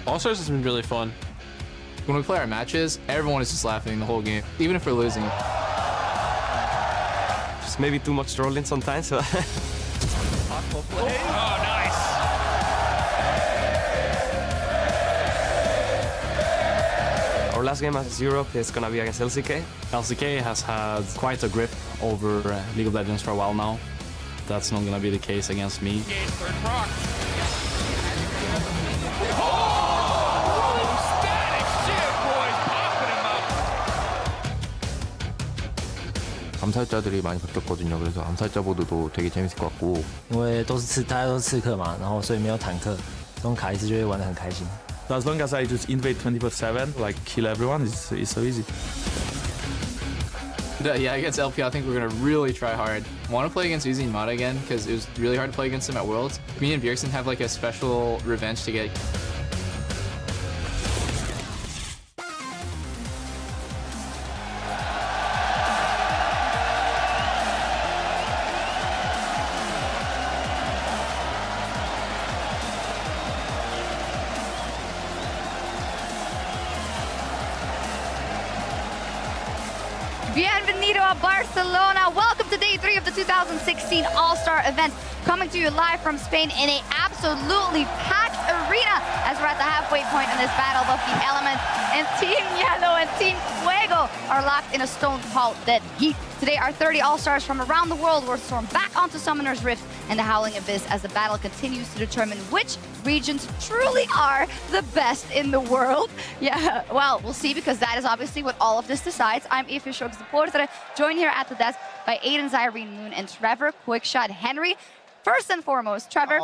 All-Stars has been really fun. When we play our matches, everyone is just laughing the whole game, even if we're losing. Just maybe too much trolling sometimes. So. Oh, nice. Our last game as Europe is gonna be against LCK. LCK has had quite a grip over League of Legends for a while now. That's not gonna be the case against me. Third proc. Oh, static shit, boys, popping him up. 암살자들이 많이 바뀌었거든요. 그래서 암살자 보드도 되게 재밌을 것 같고. 因为大家都是刺客嘛，然后所以没有坦克，这种卡一次就会玩得很开心。 As long as I just invade 24/7, like kill everyone, it's so easy. Yeah, against LP, I think we're gonna really try hard. Want to play against Uzi and Mata again because it was really hard to play against him at Worlds. Me and Bjergsen have like a special revenge to get. Bienvenido a Barcelona. Welcome to day 3 of the 2016 All-Star event. Coming to you live from Spain in a absolutely packed arena as we're at the halfway point in this battle of the elements. And Team Yellow and Team Fuego are locked in a stone-cold dead heat. Today, our 30 All-Stars from around the world will storm back onto Summoner's Rift and the Howling Abyss as the battle continues to determine which regions truly are the best in the world. Yeah, well, we'll see, because that is obviously what all of this decides. I'm Aoife Shogs the Porter, joined here at the desk by Aiden, Zyrene, Moon, and Trevor Quickshot Henry. First and foremost, Trevor,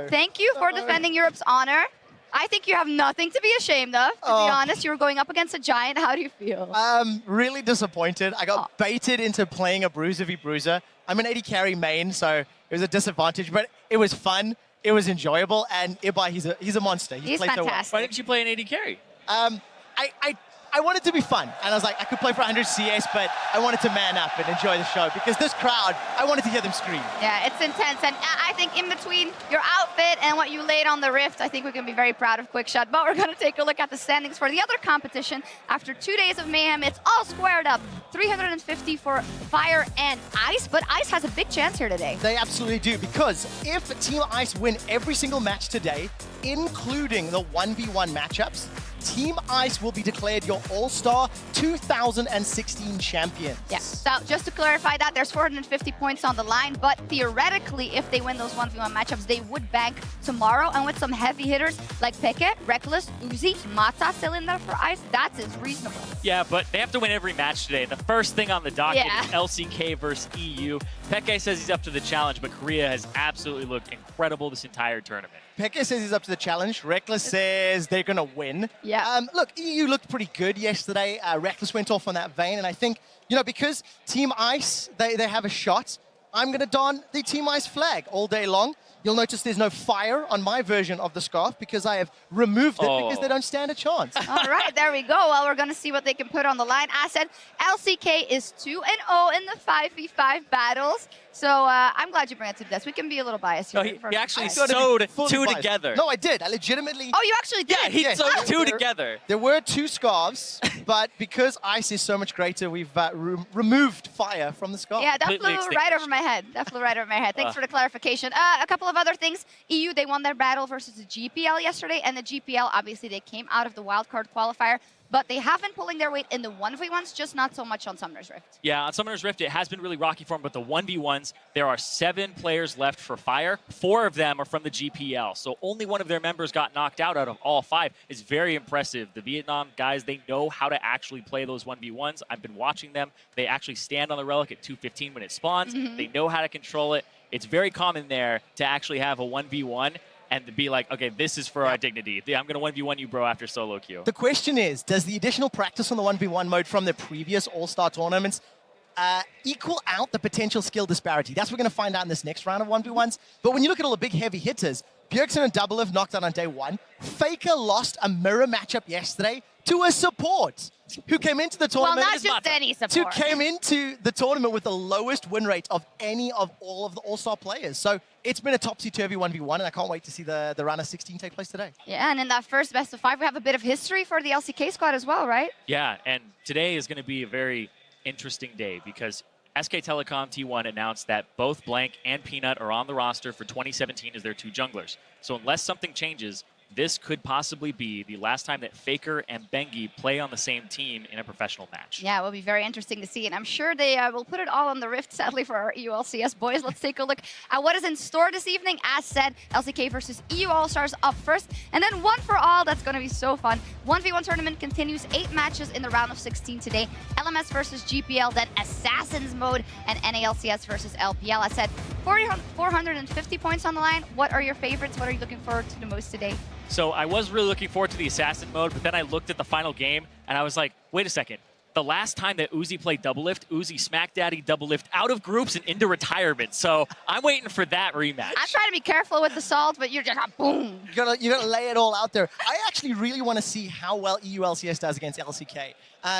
thank you for defending Europe's honor. I think you have nothing to be ashamed of, to be honest. You were going up against a giant. How do you feel? Really disappointed. I got baited into playing a Bruiser v Bruiser. I'm an 80 carry main, so it was a disadvantage, but it was fun. It was enjoyable, and Ibai, he's a monster. He's fantastic. Why didn't you play an 80 carry? I wanted to be fun, and I was like, I could play for 100 CS, but I wanted to man up and enjoy the show, because this crowd, I wanted to hear them scream. Yeah, it's intense, and I think in between your outfit and what you laid on the Rift, I think we can be very proud of Quickshot. But we're going to take a look at the standings for the other competition. After 2 days of mayhem, it's all squared up. 350 for Fire and Ice, but Ice has a big chance here today. They absolutely do, because if Team Ice win every single match today, including the 1v1 matchups, Team Ice will be declared your All-Star 2016 champions. Yeah, so just to clarify that, there's 450 points on the line, but theoretically, if they win those 1v1 matchups, they would bank tomorrow. And with some heavy hitters like Peke, Reckless, Uzi, Mata still in there for Ice, that is reasonable. Yeah, but they have to win every match today. The first thing on the docket is LCK versus EU. Peke says he's up to the challenge, but Korea has absolutely looked incredible this entire tournament. Peke says he's up to the challenge. Reckless says they're going to win. Yeah. Look, EU looked pretty good yesterday. Reckless went off on that vein, and I think, you know, because Team Ice, they have a shot, I'm going to don the Team Ice flag all day long. You'll notice there's no fire on my version of the scarf because I have removed it because they don't stand a chance. All right, there we go. Well, we're going to see what they can put on the line. As said, LCK is 2-0 in the 5v5 battles. So I'm glad you bring it to this. We can be a little biased here. No, he actually sewed two biased. together. No, I did. I legitimately... Oh, you actually did? Yeah, he sewed two together. There were two scarves, but because Ice is so much greater, we've removed fire from the scarf. Yeah, that flew right over my head. That flew right over my head. Thanks for the clarification. A couple of other things. EU, they won their battle versus the GPL yesterday, and the GPL, obviously, they came out of the wildcard qualifier, but they have been pulling their weight in the 1v1s, just not so much on Summoner's Rift. Yeah, on Summoner's Rift, it has been really rocky for them, but the 1v1s, there are 7 players left for Fire. 4 of them are from the GPL, so only one of their members got knocked out of all 5. It's very impressive. The Vietnam guys, they know how to actually play those 1v1s. I've been watching them. They actually stand on the relic at 2:15 when it spawns. They know how to control it. It's very common there to actually have a 1v1 and to be like, okay, this is for our dignity. I'm going to 1v1 you, bro, after solo queue. The question is, does the additional practice on the 1v1 mode from the previous All-Star tournaments equal out the potential skill disparity? That's what we're going to find out in this next round of 1v1s. But when you look at all the big heavy hitters, Bjergsen and Double knocked out on day 1. Faker lost a mirror matchup yesterday to a support who came into the Well, tournament. not just any support. Who came into the tournament with the lowest win rate of any of all of the All-Star players. So it's been a topsy-turvy 1v1, and I can't wait to see the round of 16 take place today. Yeah, and in that first best of 5, we have a bit of history for the LCK squad as well, right? Yeah, and today is going to be a very interesting day because SK Telecom T1 announced that both Blank and Peanut are on the roster for 2017 as their 2 junglers. So unless something changes, this could possibly be the last time that Faker and Bengi play on the same team in a professional match. Yeah, it will be very interesting to see, and I'm sure they will put it all on the Rift, sadly, for our EU LCS boys. Let's take a look at what is in store this evening. As said, LCK versus EU All-Stars up first, and then one for all. That's going to be so fun. 1v1 tournament continues, 8 matches in the round of 16 today. LMS versus GPL, then Assassins mode, and NALCS versus LPL. I said 450 points on the line. What are your favorites? What are you looking forward to the most today? So I was really looking forward to the Assassin mode, but then I looked at the final game, and I was like, wait a second. The last time that Uzi played double lift, Uzi Smack Daddy double lift out of groups and into retirement. So I'm waiting for that rematch. I'm trying to be careful with the salt, but you're just boom. You gotta lay it all out there. I actually really want to see how well EU LCS does against LCK.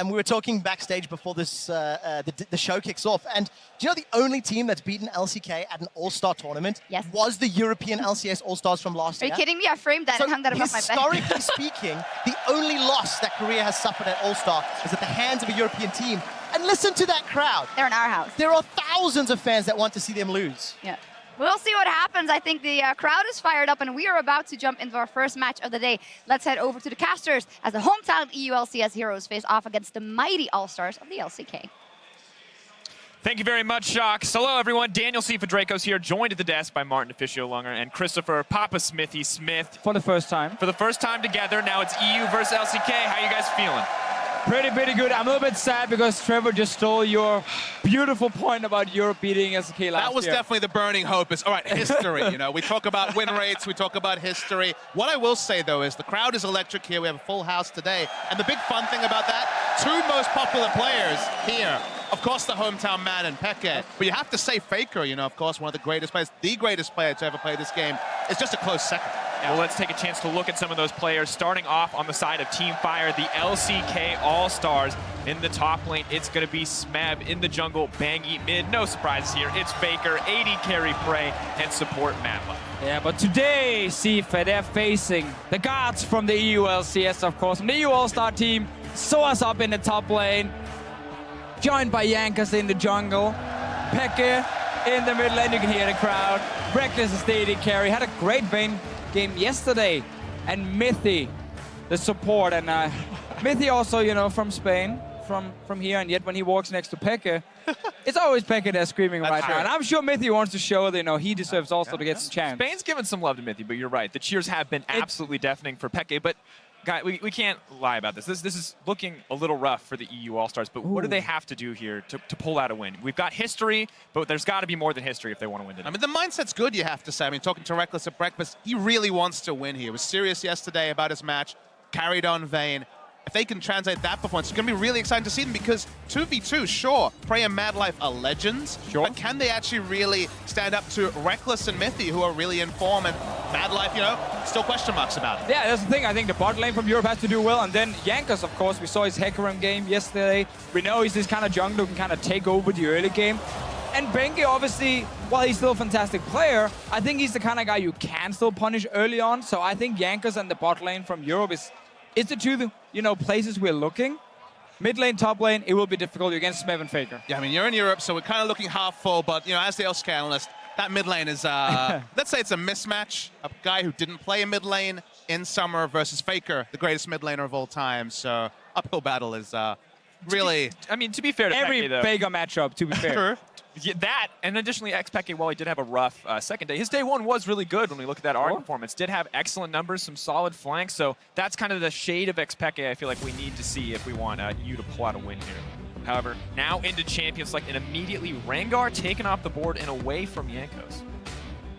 We were talking backstage before this the show kicks off, and do you know the only team that's beaten LCK at an All-Star tournament was the European LCS All-Stars from last year? Are you kidding me? I framed that and hung that above my bed. Historically speaking, the only loss that Korea has suffered at All-Star is at the hands of a European team. And listen to that crowd. They're in our house. There are thousands of fans that want to see them lose. Yeah. We'll see what happens. I think the crowd is fired up, and we are about to jump into our first match of the day. Let's head over to the casters as the hometown EU LCS heroes face off against the mighty All-Stars of the LCK. Thank you very much, Shocks. Hello, everyone. Daniel C. Fedrakos here, joined at the desk by Martin Officio-Lunger and Christopher Papa Smithy Smith. For the first time. For the first time together. Now it's EU versus LCK. How you guys feeling? Pretty good. I'm a little bit sad because Trevor just stole your beautiful point about Europe beating LCK last year. That was definitely the burning hope. Is all right, history. You know, we talk about win rates, we talk about history. What I will say though is the crowd is electric here. We have a full house today, and the big fun thing about that, 2 most popular players here. Of course, the hometown man and xPeke, but you have to say Faker. You know, of course, one of the greatest players, the greatest player to ever play this game, is just a close second. Well, let's take a chance to look at some of those players. Starting off on the side of Team Fire, the LCK All-Stars. In the top lane, it's going to be Smeb. In the jungle, Bangi. Mid, no surprises here. It's Faker, AD carry Prey, and support Matla. Yeah, but today, CFA, they're facing the guards from the EU LCS, of course, from the EU All-Star team. Soa's up in the top lane, joined by Yankas in the jungle. xPeke in the mid lane, you can hear the crowd. Reckless is the AD carry, had a great Vayne game yesterday. And Mithy, the support. And Mithy also, you know, from Spain, from here, and yet when he walks next to xPeke, it's always xPeke that's screaming right now. And I'm sure Mithy wants to show that, you know, he deserves also to get some chance. Spain's given some love to Mithy, but you're right. The cheers have been absolutely deafening for xPeke, but guys, we can't lie about this. This is looking a little rough for the EU All-Stars, but what do they have to do here to pull out a win? We've got history, but there's got to be more than history if they want to win today. I mean, the mindset's good, you have to say. I mean, talking to Reckless at breakfast, he really wants to win here. He was serious yesterday about his match, carried on Vayne. If they can translate that performance, it's going to be really exciting to see them because 2v2, sure, Prey and Mad Life are legends, but can they actually really stand up to Reckless and Mithy, who are really in form, and Mad Life, you know, still question marks about it. Yeah, that's the thing. I think the bot lane from Europe has to do well, and then Yankas, of course, we saw his Hecarim game yesterday. We know he's this kind of jungler who can kind of take over the early game. And Bengi, obviously, while he's still a fantastic player, I think he's the kind of guy you can still punish early on. So I think Yankas and the bot lane from Europe is the 2, you know, places we're looking. Mid lane, top lane, it will be difficult against Smeb and Faker. Yeah, I mean, you're in Europe, so we're kind of looking half full, but, you know, as the LCK analyst, that mid lane is, let's say it's a mismatch. A guy who didn't play a mid lane in summer versus Faker, the greatest mid laner of all time. So uphill battle is really... I mean, to be fair to every xPeke, though. Faker matchup, to be fair. Yeah, that, and additionally, xPeke, while he did have a rough second day, his day 1 was really good when we look at that ARC performance. Did have excellent numbers, some solid flanks, so that's kind of the shade of xPeke I feel like we need to see if we want you to pull out a win here. However, now into Champion Select, and immediately Rengar taken off the board and away from Jankos.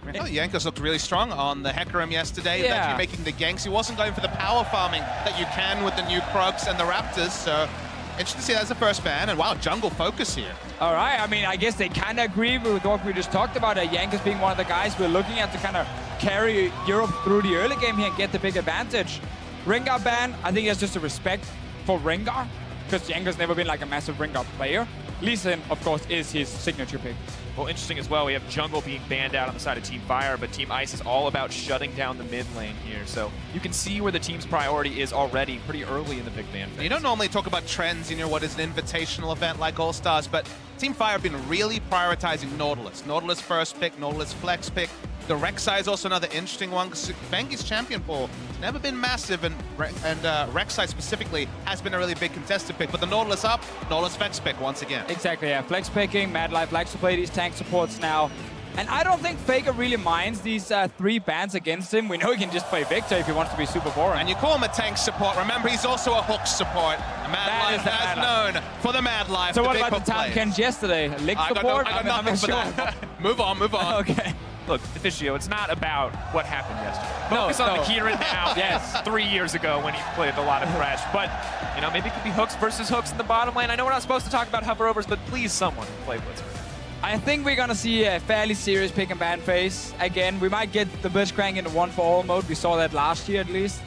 Oh, Jankos looked really strong on the Hecarim yesterday, actually making the ganks. He wasn't going for the power farming that you can with the new Krogs and the Raptors, so interesting to see that as the first ban, and wow, jungle focus here. All right, I mean, I guess they kind of agree with what we just talked about, Yankas being one of the guys we're looking at to kind of carry Europe through the early game here and get the big advantage. Rengar ban, I think that's just a respect for Rengar, because Yanker's never been like a massive Rengar player. Lee, of course, is his signature pick. Well, interesting as well, we have jungle being banned out on the side of Team Fire, but Team Ice is all about shutting down the mid lane here. So you can see where the team's priority is already pretty early in the big ban phase. You don't normally talk about trends in what is an invitational event like All-Stars, but Team Fire have been really prioritizing Nautilus. Nautilus first pick, Nautilus flex pick. The Rek'Sai is also another interesting one, because Bengi's champion pool has never been massive, and Rek'Sai specifically has been a really big contested pick. But the Nautilus up, Nautilus flex pick once again. Exactly, yeah. Flex picking, Mad Life likes to play these tank supports now. And I don't think Faker really minds these 3 bans against him. We know he can just play Victor if he wants to be super boring. And you call him a tank support. Remember, he's also a hook support. Mad Life has known for the Mad Life. So what about the Town Kens yesterday? Lick support? I got nothing for that. Move on. Okay. Look, Officio, it's not about what happened yesterday. Focus on the Kieran now. Yes. 3 years ago when he played a lot of Thresh. But, you know, maybe it could be hooks versus hooks in the bottom lane. I know we're not supposed to talk about hoverovers, but please someone play Blitzcrank. I think we're gonna see a fairly serious pick and ban phase. Again, we might get the Blitzcrank in the 1-for-all mode. We saw that last year at least.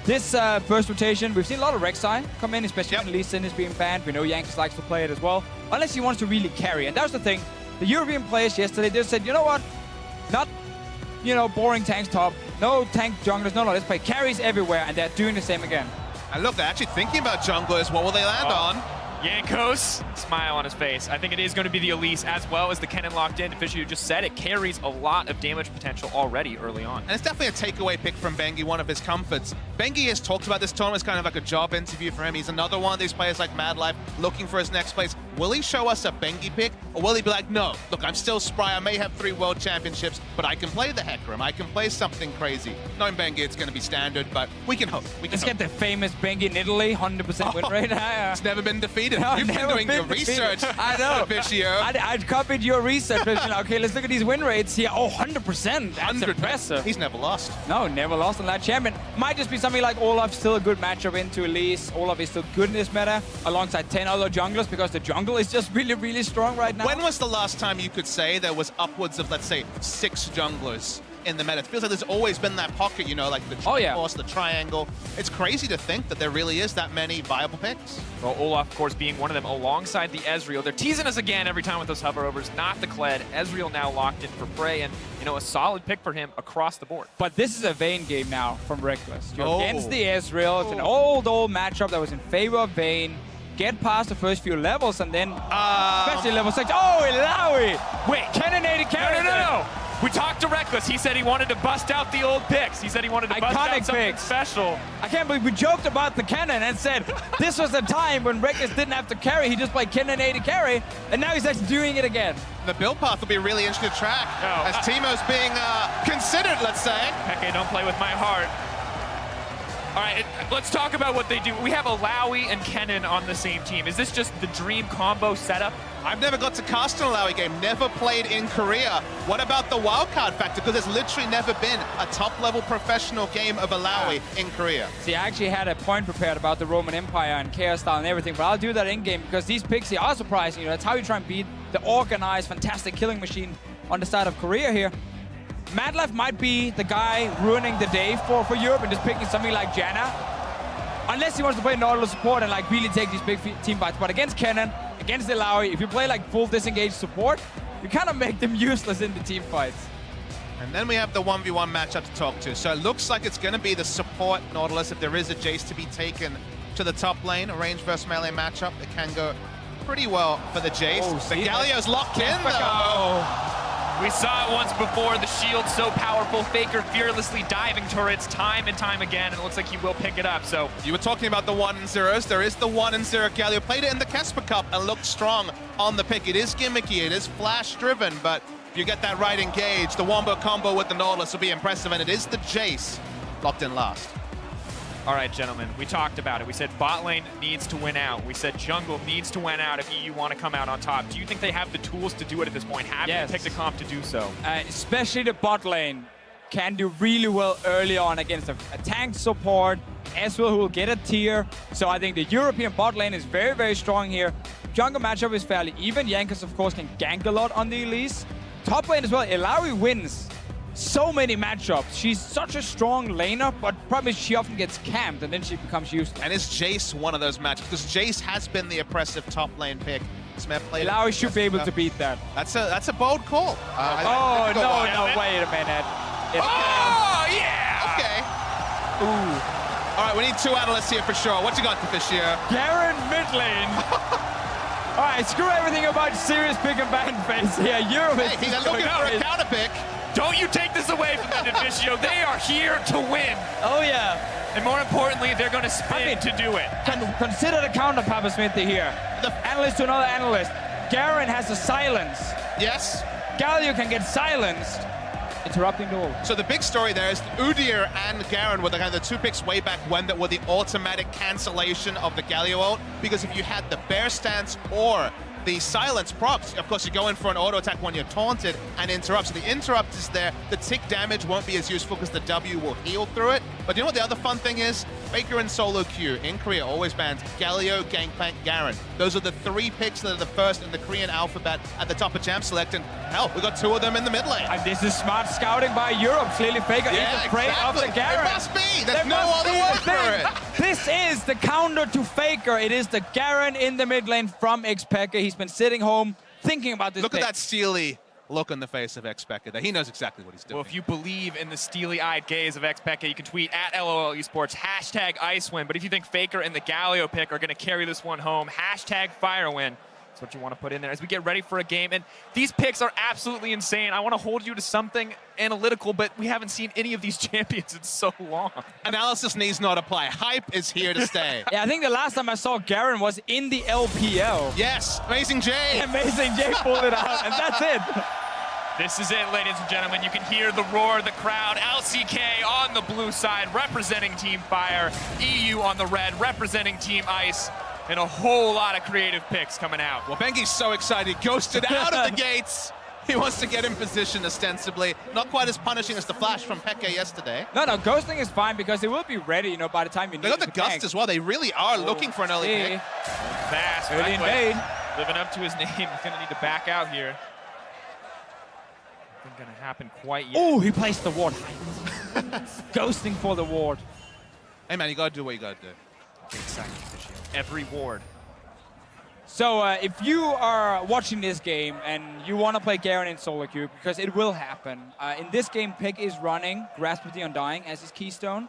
This first rotation, we've seen a lot of Rek'Sai come in, especially when Lee Sin is being banned. We know Yankees likes to play it as well, unless he wants to really carry. And that was the thing. The European players yesterday, they said, you know what? Not, you know, boring tanks top. No tank junglers. No, let's play carries everywhere, and they're doing the same again. And look, they're actually thinking about junglers. What will they land on? Yankos, smile on his face. I think it is going to be the Elise as well as the Kennen locked in. Officially, you just said it carries a lot of damage potential already early on. And it's definitely a takeaway pick from Bengi, one of his comforts. Bengi has talked about this tournament as kind of like a job interview for him. He's another one of these players like Mad Life looking for his next place. Will he show us a Bengi pick, or will he be like, no, look, I'm still spry. I may have 3 world championships, but I can play the Hecarim. I can play something crazy. Knowing Bengi, it's going to be standard, but we can hope. Let's get the famous Bengi in Italy, 100% win rate. It's never been defeated. No, You've been doing your research. I know. I copied your research. Okay, let's look at these win rates here. Oh, 100%. That's impressive. He's never lost. No, never lost on that champion. Might just be something like Olaf, still a good matchup into Elise. Olaf is still good in this meta, alongside 10 other junglers, because the jungle is just really, really strong right now. When was the last time you could say there was upwards of, let's say, 6 junglers in the meta? It feels like there's always been that pocket, you know, like the Triforce, the Triangle. It's crazy to think that there really is that many viable picks. Well, Olaf, of course, being one of them alongside the Ezreal. They're teasing us again every time with those hoverovers, not the Kled. Ezreal now locked in for Prey, and, you know, a solid pick for him across the board. But this is a Vayne game now from Reckless. You're against the Ezreal. It's an old matchup that was in favor of Vayne. Get past the first few levels, and then, especially level 6. Oh, Ilawi! Wait, Kennenated carry. No. We talked to Reckless. He said he wanted to bust out the old picks. He said he wanted to bust out something special. I can't believe we joked about the Kennen and said this was the time when Reckless didn't have to carry. He just played Kennenated carry, and now he's actually doing it again. The build path will be really interesting to track as Teemo's being considered, let's say. Peke, don't play with my heart. All right, let's talk about what they do. We have Alawi and Kennen on the same team. Is this just the dream combo setup? I've never got to cast an Alawi game, never played in Korea. What about the wildcard factor? Because there's literally never been a top-level professional game of Alawi in Korea. See, I actually had a point prepared about the Roman Empire and Chaos style and everything, but I'll do that in-game because these picks here are surprising. You know, that's how you try and beat the organized, fantastic killing machine on the side of Korea here. Mad Life might be the guy ruining the day for Europe and just picking something like Janna. Unless he wants to play Nautilus support and like really take these big team fights. But against Kennen, against Ilawi, if you play like full disengaged support, you kind of make them useless in the team fights. And then we have the 1v1 matchup to talk to. So it looks like it's going to be the support Nautilus. If there is a Jace to be taken to the top lane, a range versus melee matchup, it can go pretty well for the Jace. The Galio's locked in though. We saw it once before, the shield so powerful, Faker fearlessly diving turrets time and time again, and it looks like he will pick it up, so. You were talking about the 1-0s. There is the 1-0 Galio. Played it in the Casper Cup and looked strong on the pick. It is gimmicky, it is flash-driven, but if you get that right engaged, the wombo combo with the Nautilus will be impressive, and it is the Jace locked in last. All right, gentlemen, we talked about it. We said bot lane needs to win out. We said jungle needs to win out if EU want to come out on top. Do you think they have the tools to do it at this point? Have they picked a comp to do so? Especially the bot lane can do really well early on against a tank support, Sewell who will get a tier. So I think the European bot lane is very, very strong here. Jungle matchup is fairly even. Yankos, of course, can gank a lot on the Elise. Top lane as well, Ilawi wins so many matchups. She's such a strong laner, but problem is she often gets camped and then she becomes useless. And is Jace one of those matches? Because Jace has been the oppressive top lane pick. Lao should be able to beat that. That's a bold call. No, wait a minute. Yeah! Okay. Ooh. All right, we need 2 analysts here for sure. What you got for this year? Garen mid lane. All right, screw everything about serious pick and ban phase here. Europe is he's looking for a counter pick. Don't you take this away from them, Divicio. They are here to win. Oh, yeah. And more importantly, they're going to spin to do it. Consider the counter, Papa Smithy here. The analyst to another analyst. Garen has a silence. Yes. Galio can get silenced, interrupting the wall. So the big story there is Udyr and Garen were the kind of the 2 picks way back when that were the automatic cancellation of the Galio ult. Because if you had the bear stance or the silence props, of course you go in for an auto attack when you're taunted and interrupt. So the interrupt is there. The tick damage won't be as useful because the W will heal through it. But you know what the other fun thing is? Faker and solo queue in Korea always bans Galio, Gangplank, Garen. Those are the 3 picks that are the first in the Korean alphabet at the top of Champ Select. And hell, we got 2 of them in the mid lane. And this is smart scouting by Europe. Clearly Faker is afraid of the Garen. It must be. There's no other word for it. This is the counter to Faker. It is the Garen in the mid lane from xPeke. He's been sitting home thinking about this. Look at that steely look on the face of xPeke there. He knows exactly what he's doing. Well, if you believe in the steely-eyed gaze of xPeke, you can tweet at LOL Esports, #IceWin. But if you think Faker and the Galio pick are going to carry this one home, #FireWin. That's what you want to put in there as we get ready for a game. And these picks are absolutely insane. I want to hold you to something analytical, but we haven't seen any of these champions in so long. Analysis needs not apply. Hype is here to stay. Yeah, I think the last time I saw Garen was in the LPL. Yes, Amazing J. Amazing J pulled it out, and that's it. This is it, ladies and gentlemen. You can hear the roar of the crowd. LCK on the blue side, representing Team Fire. EU on the red, representing Team Ice. And a whole lot of creative picks coming out. Well, Bengi's so excited, ghosted out of the gates. He wants to get in position, ostensibly. Not quite as punishing as the flash from Peke yesterday. No, ghosting is fine because it will be ready, you know, by the time you need it. They got the gust as well. They really are looking for an early pick. Fast, early invade. Living up to his name. He's going to need to back out here. Nothing going to happen quite yet. Oh, he placed the ward. Ghosting for the ward. Hey, man, you got to do what you got to do. Every ward. So if you are watching this game and you want to play Garen in solo queue, because it will happen. In this game, Pick is running Grasp of the Undying as his keystone.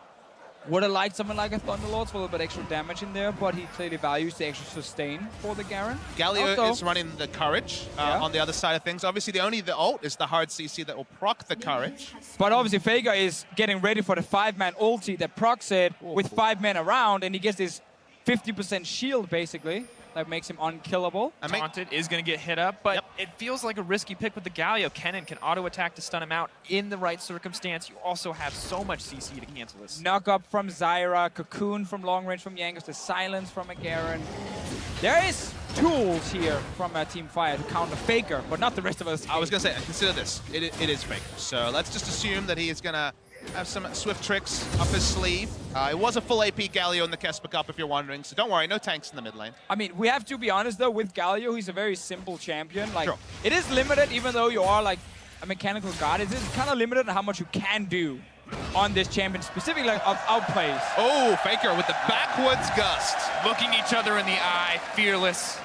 Would have liked something like a Thunderlord for a little bit extra damage in there, but he clearly values the extra sustain for the Garen. Galio is running the Courage on the other side of things. Obviously, the ult is the hard CC that will proc the Courage. But obviously, Faker is getting ready for the 5-man ulti that procs it with 5 men around, and he gets this 50% shield, basically. That makes him unkillable. Taunted is going to get hit up, but it feels like a risky pick with the Galio. Kennen can auto-attack to stun him out in the right circumstance. You also have so much CC to cancel this. Knock up from Zyra, Cocoon from long range from Yankees, the silence from a Garen. There is tools here from Team Fire to counter Faker, but not the rest of us. I was going to say, consider this. It is Faker. So let's just assume that he is going to have some swift tricks up his sleeve. It was a full AP Galio in the Kesper Cup, if you're wondering, so don't worry, no tanks in the mid lane. I mean, we have to be honest, though, with Galio, he's a very simple champion. Like, it is limited, even though you are, like, a mechanical god. It is kind of limited on how much you can do on this champion, specifically like, of outplays. Oh, Faker with the backwards gust. Looking each other in the eye, fearless.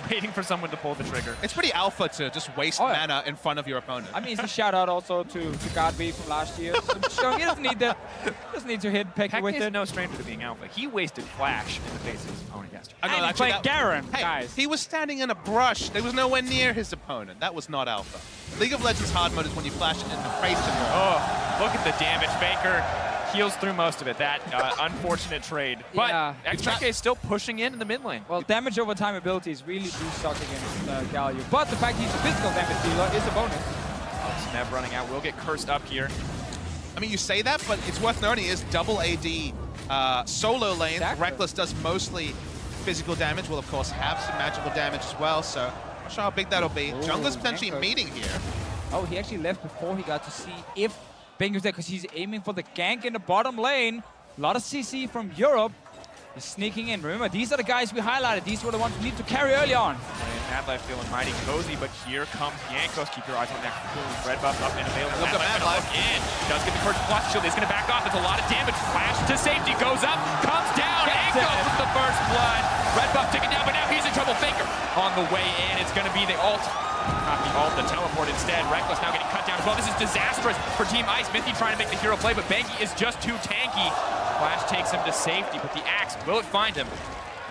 Waiting for someone to pull the trigger. It's pretty alpha to just waste mana in front of your opponent. I mean, it's a shout out also to God B from last year. So he doesn't need to hit Peke with it. No stranger to being alpha. He wasted flash in the face of his opponent yesterday. And he played Garen, guys. He was standing in a brush. There was nowhere near his opponent. That was not alpha. League of Legends hard mode is when you flash it in the face of your opponent. Oh, look at the damage. Baker heals through most of it. That unfortunate trade. But xPeke is still pushing in the mid lane. Well, damage over time abilities really do suck against Galio. But the fact he's a physical damage dealer is a bonus. Snev running out. Will get cursed up here. I mean, you say that, but it's worth noting is double AD solo lane. Exactly. Reckless does mostly physical damage. Will, of course, have some magical damage as well. So not sure how big that'll be. Ooh, Jungler's potentially meeting here. Oh, he actually left before he got to see if Bingo's there, because he's aiming for the gank in the bottom lane. A lot of CC from Europe. He's sneaking in. Remember, these are the guys we highlighted. These were the ones we need to carry early on. Mad Life feeling mighty cozy, but here comes Yankos. Keep your eyes on that red buff up and available. Look at Mad Life. Look in. Does get the first flush shield. He's going to back off. It's a lot of damage. Flash to safety. Goes up. Comes down. Yankos with the first blood. Red buff taken down, but now he's in trouble. Faker on the way in. It's going to be the ult. Not the ult, the teleport instead. Reckless now getting cut down as well. This is disastrous for Team Ice. Mithy trying to make the hero play, but Banky is just too tanky. Flash takes him to safety, but the axe, will it find him?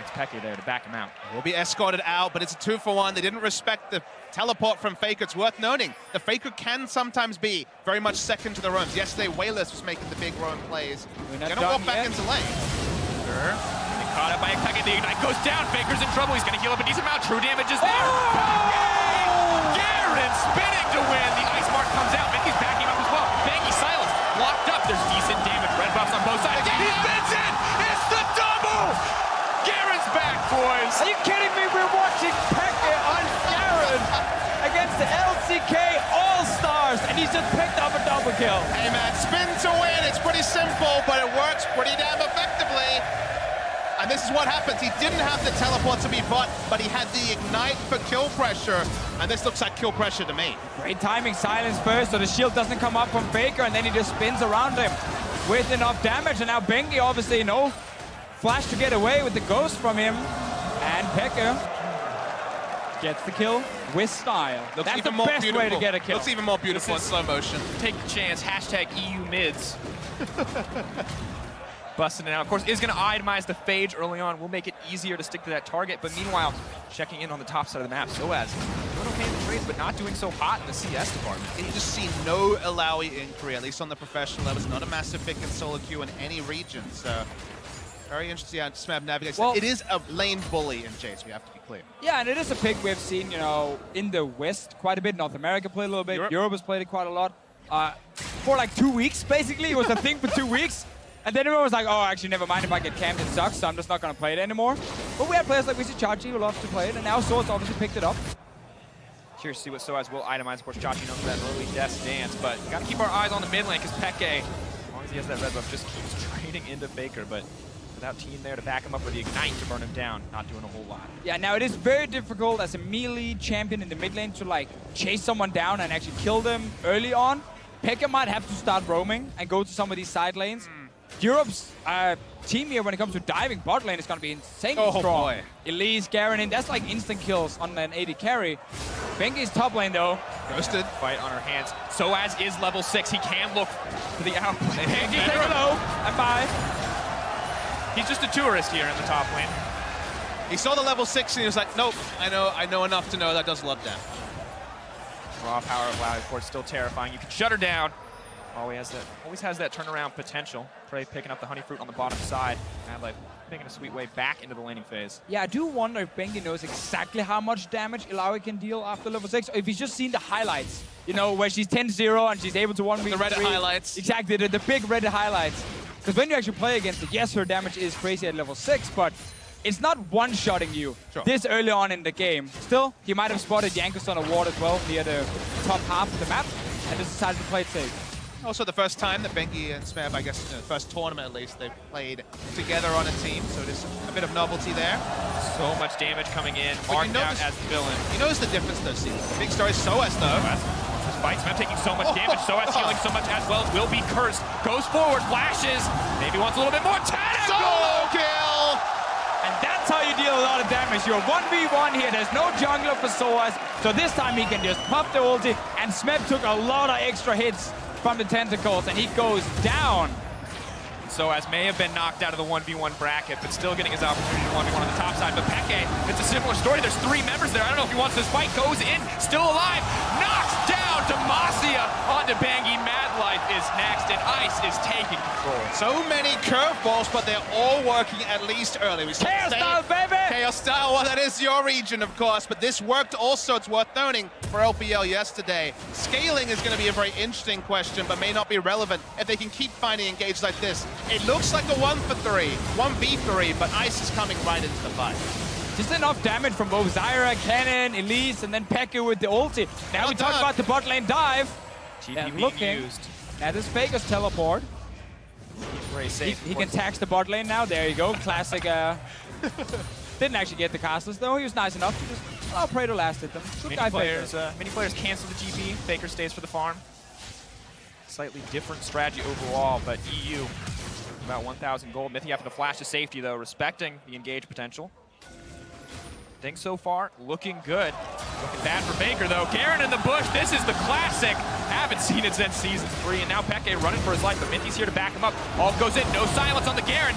xPeke there to back him out. Will be escorted out, but it's a 2-for-1. They didn't respect the teleport from Faker. It's worth noting. The Faker can sometimes be very much second to the roams. Yesterday, Wayless was making the big roam plays. They're gonna walk back into lane. Sure. Caught up by xPeke. The ignite goes down. Faker's in trouble. He's going to heal up a decent amount. True damage is there. Garen spinning to win. The ice mark comes out. Mickey's backing up as well. Banky silenced. Locked up. There's decent damage. Red buffs on both sides. He spins in. It's the double. Garen's back, boys. Are you kidding me? We're watching Peke on Garen against the LCK All-Stars, and he's just picked up a double kill. Hey, man, spin to win. It's pretty simple, but it works pretty damn effectively. And this is what happens. He didn't have the teleport to be bought, but he had the ignite for kill pressure. And this looks like kill pressure to me. Great timing, silence first, so the shield doesn't come up from Faker, and then he just spins around him with enough damage. And now Banky, obviously, no flash to get away with the ghost from him. And Peke gets the kill with style. Looks That's the even more best beautiful. way to get a kill. Looks even more beautiful in slow motion. Take the chance. Hashtag EU mids. Busting it out. Of course, is going to itemize the phage early on. Will make it easier to stick to that target. But meanwhile, checking in on the top side of the map. Soaz doing okay in the trades, but not doing so hot in the CS department. And you just see no Alawi inquiry, at least on the professional level. It's not a massive pick in solo queue in any region. So very interesting how Smab navigates. Well, it is a lane bully in Jace, we have to be clear. Yeah, and it is a pick we've seen, you know, in the West quite a bit. North America played a little bit. Europe has played it quite a lot. For like 2 weeks, basically. It was a thing for 2 weeks. And then everyone was like, oh, actually, never mind, if I get camped, it sucks, so I'm just not going to play it anymore. But we had players like Chachi who loves to play it, and now Swords obviously picked it up. Curious to see what Soaz will itemize. Of course, Chachi knows that early death dance, but got to keep our eyes on the mid lane, because Peke, as long as he has that red buff, just keeps trading into Faker, but without team there to back him up with the ignite to burn him down, not doing a whole lot. Yeah, now it is very difficult as a melee champion in the mid lane to, like, chase someone down and actually kill them early on. Peke might have to start roaming and go to some of these side lanes. Europe's team here, when it comes to diving bot lane, is going to be insanely strong. Boy. Elise, Garen in, that's like instant kills on an AD carry. Banky's top lane, though. Ghosted. Fight on her hands. Soaz is level 6. He can look for the outplay. Banky, take it low, and bye. He's just a tourist here in the top lane. He saw the level 6 and he was like, nope, I know enough to know that does love damage. Raw power of Loud, of course, still terrifying. You can shut her down. Always has that turnaround potential. Prey picking up the honey fruit on the bottom side. Mad Life making a sweet way back into the laning phase. Yeah, I do wonder if Banky knows exactly how much damage Ilaoi can deal after level 6, or if he's just seen the highlights. You know, where she's 10-0 and she's able to 1v3. The Reddit highlights. Exactly, the big Reddit highlights. Because when you actually play against it, yes, her damage is crazy at level 6, but it's not one-shotting you this early on in the game. Still, he might have spotted Yankos on a ward as well near the top half of the map, and just decided to play it safe. Also the first time that Banky and Smab, I guess, the first tournament at least, they've played together on a team, so it is a bit of novelty there. So much damage coming in, marked out as the villain. You notice the difference though, see? The big story is Soaz though. Despite Smab taking so much damage, Soaz healing so much as well, will be cursed. Goes forward, flashes, maybe wants a little bit more. Solo kill! And that's how you deal a lot of damage. You're 1v1 here, there's no jungler for Soaz, so this time he can just pop the ulti, and Smeb took a lot of extra hits from the tentacles, and he goes down. Soaz may have been knocked out of the 1v1 bracket, but still getting his opportunity to 1v1 on the top side. But Peke, it's a similar story. There's 3 members there. I don't know if he wants this fight. Goes in, still alive, knocks down Demacia onto Bangy. Mad Life is next, and Ice is taking control. So many curveballs, but they're all working at least early. Chaos style, baby! Chaos style, well, that is your region, of course, but this worked also, it's worth noting, for LPL yesterday. Scaling is going to be a very interesting question, but may not be relevant if they can keep finding engaged like this. It looks like a 1-for-3, 1v3, but Ice is coming right into the fight. Just enough damage from both Zyra, Cannon, Elise, and then Peke with the ulti. Now we talk about the bot lane dive. TP looking used. at this Faker's teleport. very safe. He can tax the bot lane now. There you go. Classic. Didn't actually get the castles though. He was nice enough to just allow Prey to last hit them. Good guy, Faker. Many players cancel the GP. Faker stays for the farm. Slightly different strategy overall, but EU about 1,000 gold. Mythy having to flash to safety though, respecting the engage potential. Things so far looking good. Looking bad for Faker though. Garen in the bush. This is the classic. Haven't seen it since Season 3, and now Peke running for his life, but Mythy's here to back him up. All goes in. No silence on the Garen.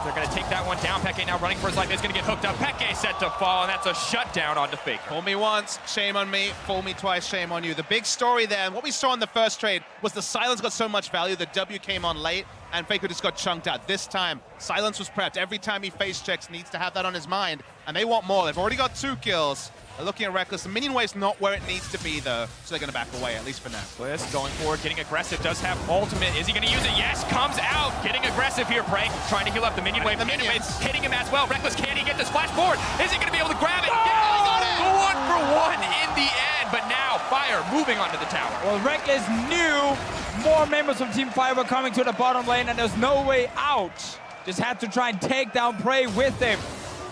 They're going to take that one down. Peke now running for his life. He's going to get hooked up. Peke set to fall, and that's a shutdown onto Faker. Fool me once, shame on me. Fool me twice, shame on you. The big story there, and what we saw in the first trade, was the silence got so much value. The W came on late, and Faker just got chunked out. This time, silence was prepped. Every time he face checks, needs to have that on his mind, and they want more. They've already got 2 kills. They're looking at Reckless. The minion wave's not where it needs to be, though, so they're going to back away, at least for now. Bliss going forward, getting aggressive, does have ultimate. Is he going to use it? Yes, comes out, getting aggressive here. Prey trying to heal up the minion wave. The minion wave hitting him as well. Reckless, can he get this flash forward? Is he going to be able to grab it? Oh! Yeah, he got it! 1-for-1 in the end, but now Fire moving onto the tower. Well, Reckless knew more members from Team Fire were coming to the bottom lane, and there's no way out. Just had to try and take down Prey with him.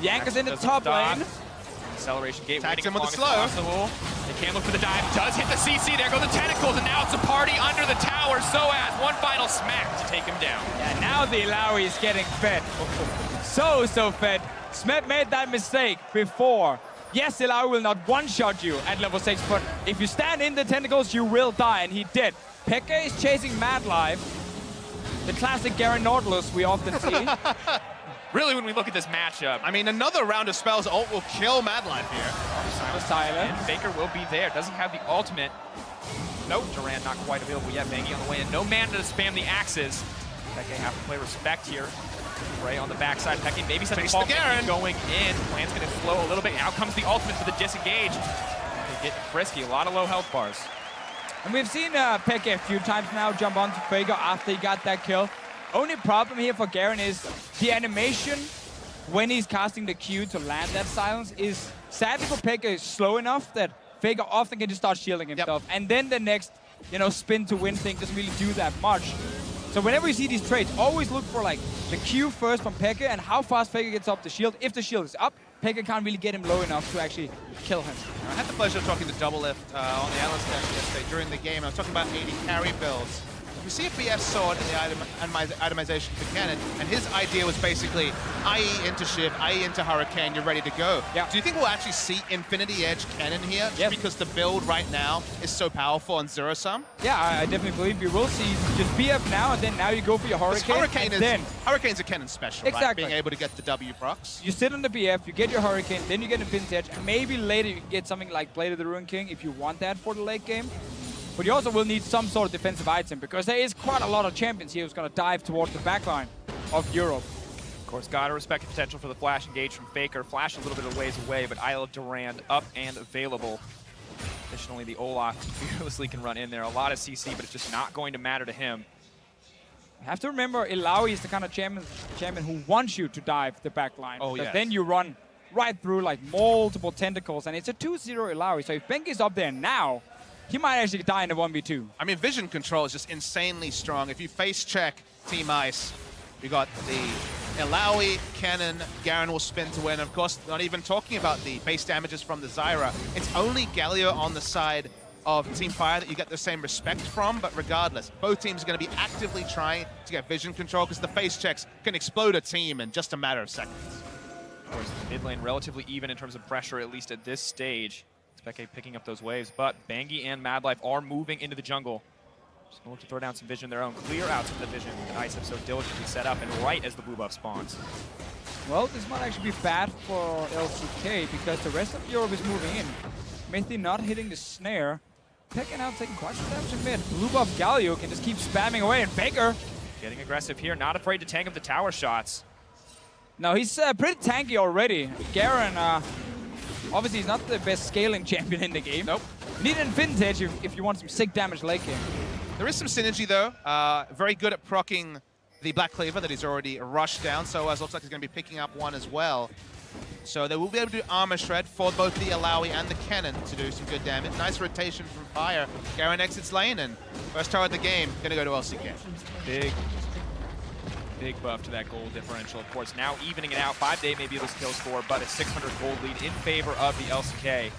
Yank is in the top lane. Acceleration gate Tags waiting him as with long the as slow. possible. They can't look for the dive. Does hit the CC. There go the tentacles, and now it's a party under the tower. Soaz, one final smack to take him down. Yeah, now the Illaoi is getting fed. So fed. Smet made that mistake before. Yes, Illaoi will not one-shot you at level 6, but if you stand in the tentacles, you will die, and he did. Peke is chasing Mad Life. The classic Garen Nautilus we often see. Really, when we look at this matchup, I mean, another round of spells ult will kill Mad Life here. Silent. And Faker will be there. Doesn't have the ultimate. Nope, Duran not quite available yet. Bangy on the way in. No mana to spam the axes. Peke have to play respect here. Prey on the backside. Peke maybe something going in. Plan's going to slow a little bit. Out comes the ultimate for the disengage. They get frisky. A lot of low health bars. And we've seen Peke a few times now jump onto Faker after he got that kill. Only problem here for Garen is the animation when he's casting the Q to land that silence is sadly for Peke is slow enough that Faker often can just start shielding himself. Yep. And then the next, spin to win thing doesn't really do that much. So whenever you see these trades, always look for like the Q first from Peke and how fast Faker gets up the shield. If the shield is up, Peke can't really get him low enough to actually kill him. I had the pleasure of talking to Double Lift on the Allstar yesterday during the game. I was talking about 80 carry builds. We see a BF sword in the itemization for Cannon, and his idea was basically IE into Shiv, IE into Hurricane, you're ready to go. Yeah. Do you think we'll actually see Infinity Edge Cannon here? Yes. Because the build right now is so powerful on Zero Sum? Yeah, I definitely believe we will see just BF now, and then now you go for your Hurricane. Hurricane's a Cannon special, exactly. Right? Being able to get the W procs. You sit on the BF, you get your Hurricane, then you get Infinity Edge, and maybe later you can get something like Blade of the Ruined King if you want that for the late game. But you also will need some sort of defensive item because there is quite a lot of champions here who's going to dive towards the backline of Europe. Of course, gotta respect the potential for the flash engage from Faker. Flash a little bit of ways away, but Isle of Durand up and available. Additionally, the Olaf fearlessly can run in there. A lot of CC, but it's just not going to matter to him. You have to remember, Illaoi is the kind of champion who wants you to dive the backline. Oh, yes. Then you run right through like multiple tentacles, and it's a 2-0 Illaoi. So if Benki's up there now, he might actually die in a 1v2. I mean, vision control is just insanely strong. If you face check Team Ice, you got the Illaoi, Cannon, Garen will spin to win. Of course, not even talking about the base damages from the Zyra. It's only Galio on the side of Team Fire that you get the same respect from, but regardless, both teams are going to be actively trying to get vision control because the face checks can explode a team in just a matter of seconds. Of course, mid lane relatively even in terms of pressure, at least at this stage. xPeke picking up those waves, but Bangy and Mad Life are moving into the jungle. Just gonna look to throw down some vision of their own. Clear out some of the vision that Ice have so diligently set up, and right as the blue buff spawns. Well, this might actually be bad for LCK because the rest of Europe is moving in. Mythy not hitting the snare. Peke now taking quite some damage in mid. Blue buff Galio can just keep spamming away, and Faker Getting aggressive here, not afraid to tank up the tower shots. No, he's pretty tanky already. Garen, obviously he's not the best scaling champion in the game. Nope. You need an Infinity Edge if you want some sick damage late game. There is some synergy though. Very good at proccing the Black Cleaver that he's already rushed down. So as looks like he's going to be picking up one as well. So they will be able to do armor shred for both the Illaoi and the Cannon to do some good damage. Nice rotation from Fire. Garen exits lane and first tower of the game going to go to LCK. Big Big buff to that goal differential, of course. Now evening it out. 5-day maybe this kill score, but a 600 gold lead in favor of the LCK.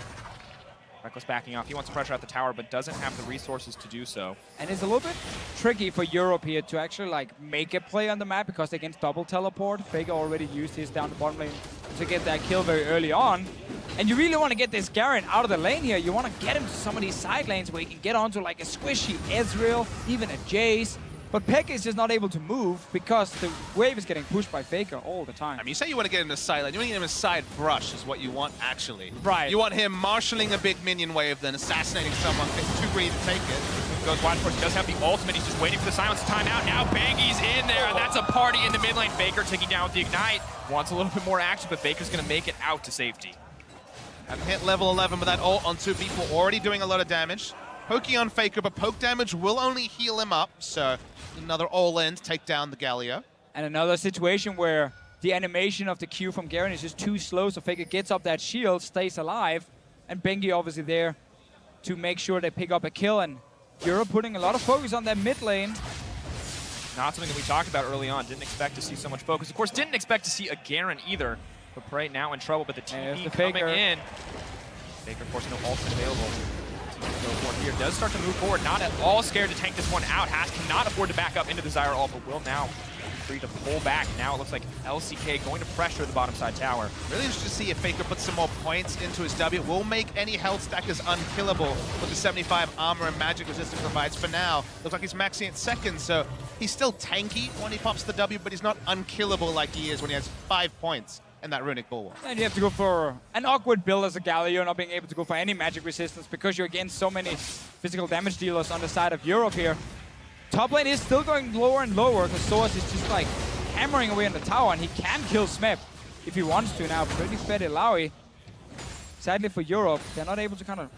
Reckless backing off. He wants to pressure out the tower, but doesn't have the resources to do so. And it's a little bit tricky for Europe here to actually like make a play on the map because they can double teleport. Faker already used his down the bottom lane to get that kill very early on. And you really want to get this Garen out of the lane here. You want to get him to some of these side lanes where he can get onto like a squishy Ezreal, even a Jace. But Pekka is just not able to move because the wave is getting pushed by Faker all the time. I mean, you say you want to get him to side lane. You want to get him a side brush is what you want, actually. Right. You want him marshalling a big minion wave, then assassinating someone. It's too greedy to take it. Goes wide, of course, he does have the ultimate. He's just waiting for the silence timeout. Now Bangy's in there. That's a party in the mid lane. Faker taking down with the Ignite. Wants a little bit more action, but Faker's going to make it out to safety. Haven't hit level 11 with that ult on 2 people. Already doing a lot of damage. Poking on Faker, but poke damage will only heal him up. So another all-in to take down the Galio. And another situation where the animation of the Q from Garen is just too slow, so Faker gets up that shield, stays alive, and Bengi obviously there to make sure they pick up a kill. And Europe putting a lot of focus on that mid lane. Not something that we talked about early on. Didn't expect to see so much focus. Of course, didn't expect to see a Garen either. But Prey now in trouble, but the TP coming in. Faker, of course, no ultimate available. Go for here. Does start to move forward. Not at all scared to tank this one out. Cannot afford to back up into the Zyra ult, but will now be free to pull back. Now it looks like LCK going to pressure the bottom side tower. Really interested to see if Faker puts some more points into his W. Will make any health stackers unkillable with the 75 armor and magic resistance provides for now. Looks like he's maxing at seconds, so he's still tanky when he pops the W, but he's not unkillable like he is when he has 5 points in that runic bulwark. And you have to go for an awkward build as a Galio, not being able to go for any magic resistance because you're against so many physical damage dealers on the side of Europe here. Top lane is still going lower and lower because Soas is just like hammering away on the tower, and he can kill Smep if he wants to now. Pretty fed Ilaoi. Sadly for Europe, they're not able to kind of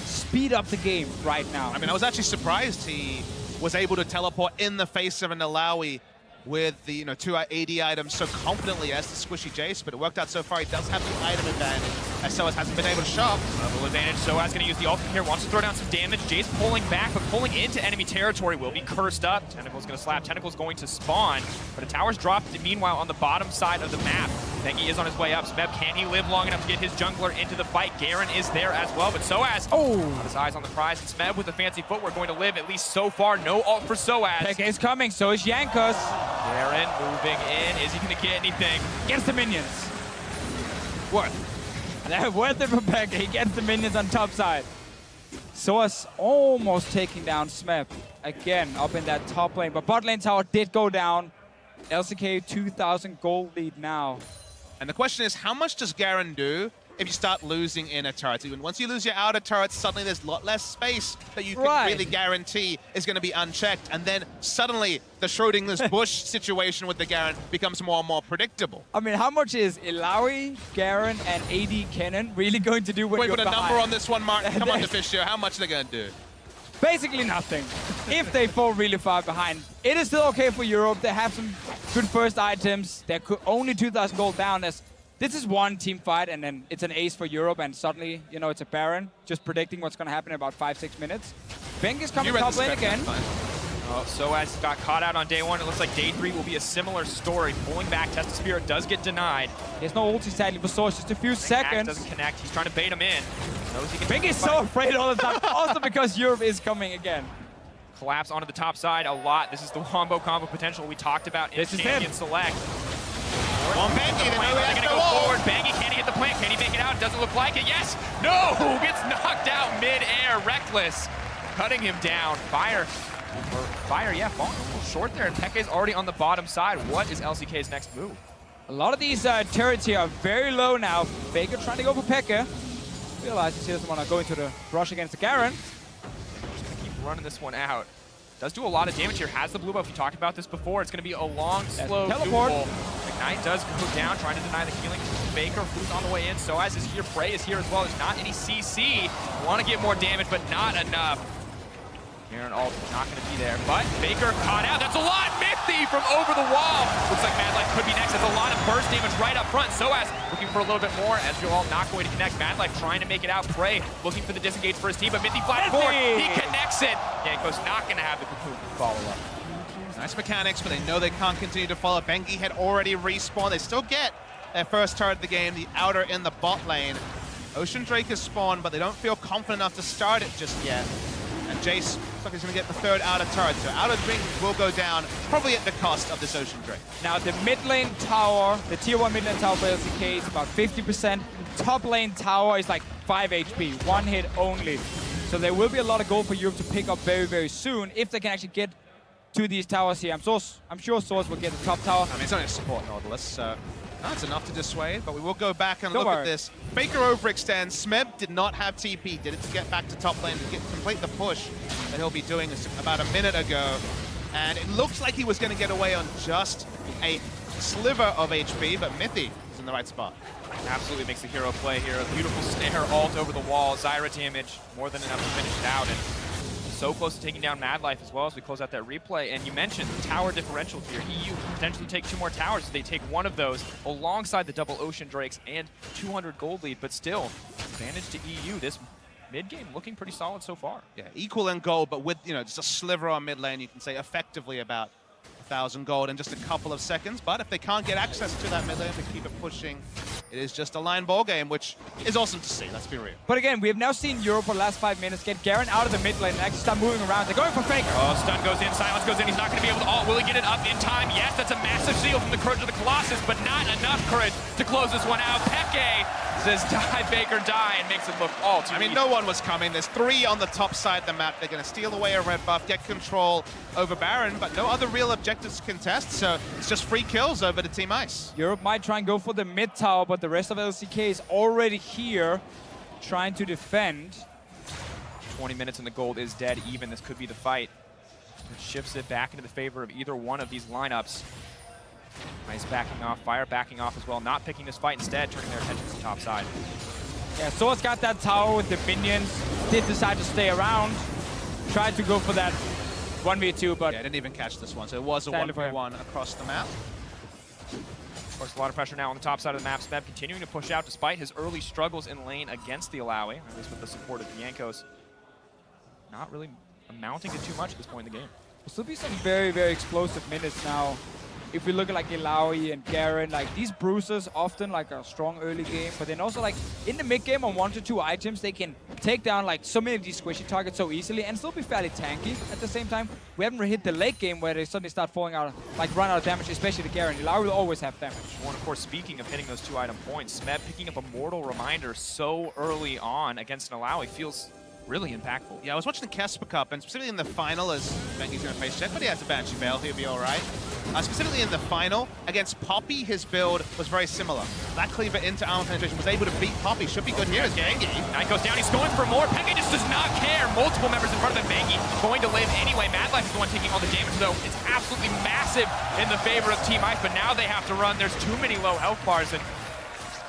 speed up the game right now. I mean, I was actually surprised he was able to teleport in the face of an Ilaoi with the 2 AD items so confidently as the squishy Jace, but it worked out so far. He does have the item advantage, as Soas hasn't been able to shop. Level advantage. Soas going to use the ultimate here, wants to throw down some damage. Jace pulling back, but pulling into enemy territory will be cursed up. Tentacle's going to slap. Tentacle's going to spawn, but a tower's dropped meanwhile on the bottom side of the map. Bengi is on his way up. Smeb, can he live long enough to get his jungler into the fight? Garen is there as well, but Soas, got his eyes on the prize, and Smeb with the fancy footwork going to live, at least so far. No ult for Soas. Pekka is coming, so is Jankos. Garen moving in. Is he going to get anything? Gets the minions. Worth it for Pekka. He gets the minions on top side. Soas almost taking down Smeb again up in that top lane, but bot lane tower did go down. LCK 2,000 gold lead now. And the question is, how much does Garen do if you start losing inner turrets? Even once you lose your outer turrets, suddenly there's a lot less space that you can really guarantee is going to be unchecked. And then suddenly the Schrodinger's bush situation with the Garen becomes more and more predictable. I mean, how much is Ilaoi, Garen, and AD Kennen really going to do when Wait, you're put a behind? number on this one, Mark. Come on, Deficio. How much are they going to do? Basically nothing. If they fall really far behind. It is still okay for Europe. They have some good first items. They're only 2,000 gold down as this is one team fight, and then it's an ace for Europe, and suddenly, it's a Baron. Just predicting what's going to happen in about 5-6 minutes. Beng is coming top lane again. Oh, Soas got caught out on day 1. It looks like day 3 will be a similar story. Pulling back, Test of Spirit does get denied. There's no ulti sadly for Soas, just a few seconds. Doesn't connect. He's trying to bait him in. Beng is so afraid all the time, also because Europe is coming again. Collapse onto the top side a lot. This is the wombo combo potential we talked about in Champion Select. On Bangy, they're going to go forward. Bangy, can he hit the plant? Can he make it out? Doesn't look like it. Yes! No! Gets knocked out mid-air. Reckless. Cutting him down. Fire, falling a little short there. And Peke's already on the bottom side. What is LCK's next move? A lot of these turrets here are very low now. Faker trying to go for Pekka. Realizes he doesn't want to go into the rush against the Garen. Just going to keep running this one out. Does do a lot of damage here. Has the blue buff. We talked about this before. It's going to be a long, slow teleport. duel. Ignite does go down, trying to deny the healing. Faker, who's on the way in. Soas is here. Prey is here as well. There's not any CC. Want to get more damage, but not enough. Garen ult not going to be there, but Faker caught out. That's a lot. Mithy from over the wall. Looks like Mad Life could be next. That's a lot of burst damage right up front. Soas looking for a little bit more. As you're all not going to connect. Mad Life trying to make it out. Prey looking for the disengage for his team, but Mithy flat forward. He connects it. Yanko's not going to have the cocoon follow up. Nice mechanics, but they know they can't continue to follow. Bengi had already respawned. They still get their first turret of the game, the outer in the bot lane. Ocean Drake is spawned, but they don't feel confident enough to start it just yet. And Jace looks like he's going to get the third outer turret. So outer Drake will go down, probably at the cost of this Ocean Drake. Now the mid lane tower, the tier 1 mid lane tower for LCK is about 50%. Top lane tower is like 5 HP, 1 hit only. So there will be a lot of gold for Europe to pick up very, very soon if they can actually get to these towers here. I'm sure Source will get the top tower. I mean, it's only a support Nautilus, so that's enough to dissuade, but we will go back and look at this. Faker overextends. Smeb did not have TP, did it to get back to top lane, to complete the push that he'll be doing about a minute ago. And it looks like he was going to get away on just a sliver of HP, but Mythy is in the right spot. Absolutely makes the hero play here. A beautiful snare ult over the wall. Zyra damage, more than enough to finish it out. And so close to taking down Mad Life as well as we close out that replay. And you mentioned the tower differential here. EU potentially take 2 more towers if they take one of those alongside the double Ocean Drakes and 200 gold lead. But still, advantage to EU. This mid-game looking pretty solid so far. Yeah, equal in gold, but with, just a sliver on mid lane, you can say effectively about 1,000 gold in just a couple of seconds. But if they can't get access to that mid lane, they keep it pushing. It is just a line ball game, which is awesome to see, let's be real. But again, we have now seen Europe for the last 5 minutes get Garen out of the mid lane and actually start moving around. They're going for Faker. Oh, stun goes in, silence goes in. He's not going to be able to ult. Will he get it up in time? Yes, that's a massive seal from the Courage of the Colossus, but not enough courage to close this one out. Peke says die, Faker, die, and makes it look all too easy. No one was coming. There's 3 on the top side of the map. They're going to steal away a red buff, get control over Baron, but no other real objectives to contest, so it's just free kills over to Team Ice. Europe might try and go for the mid tower, but the rest of LCK is already here trying to defend. 20 minutes and the gold is dead even. This could be the fight. It shifts it back into the favor of either one of these lineups. Ice backing off, Fire backing off as well, not picking this fight, instead turning their attention to the top side. Yeah, Source got that tower with the minions, did decide to stay around, tried to go for that 1v2, but... Yeah, didn't even catch this one, so it was a 1v1 across the map. Of course, a lot of pressure now on the top side of the map. Smeb continuing to push out despite his early struggles in lane against the Alawi, at least with the support of Yankos. Not really amounting to too much at this point in the game. There'll still be some very, very explosive minutes now. If we look at like Alawi and Garen, like these bruisers often like a strong early game, but then also like in the mid game on 1 to 2 items, they can take down like so many of these squishy targets so easily and still be fairly tanky at the same time. We haven't hit the late game where they suddenly start falling out, like run out of damage, especially the Garen. Alawi will always have damage. Well, and of course, speaking of hitting those 2 item points, Smeb picking up a mortal reminder so early on against an Alawi feels really impactful. Yeah, I was watching the Casper Cup, and specifically in the final, as Bengi's going to face check, but he has a Banshee Veil, he'll be all right. Specifically in the final, against Poppy, his build was very similar. That cleaver into armor penetration was able to beat Poppy. Should be good here as Bengi. Knight goes down, he's going for more. Peke just does not care. Multiple members in front of him. Bengi going to live anyway. Mad Life is the one taking all the damage, though. It's absolutely massive in the favor of Team Ice, but now they have to run. There's too many low health bars, and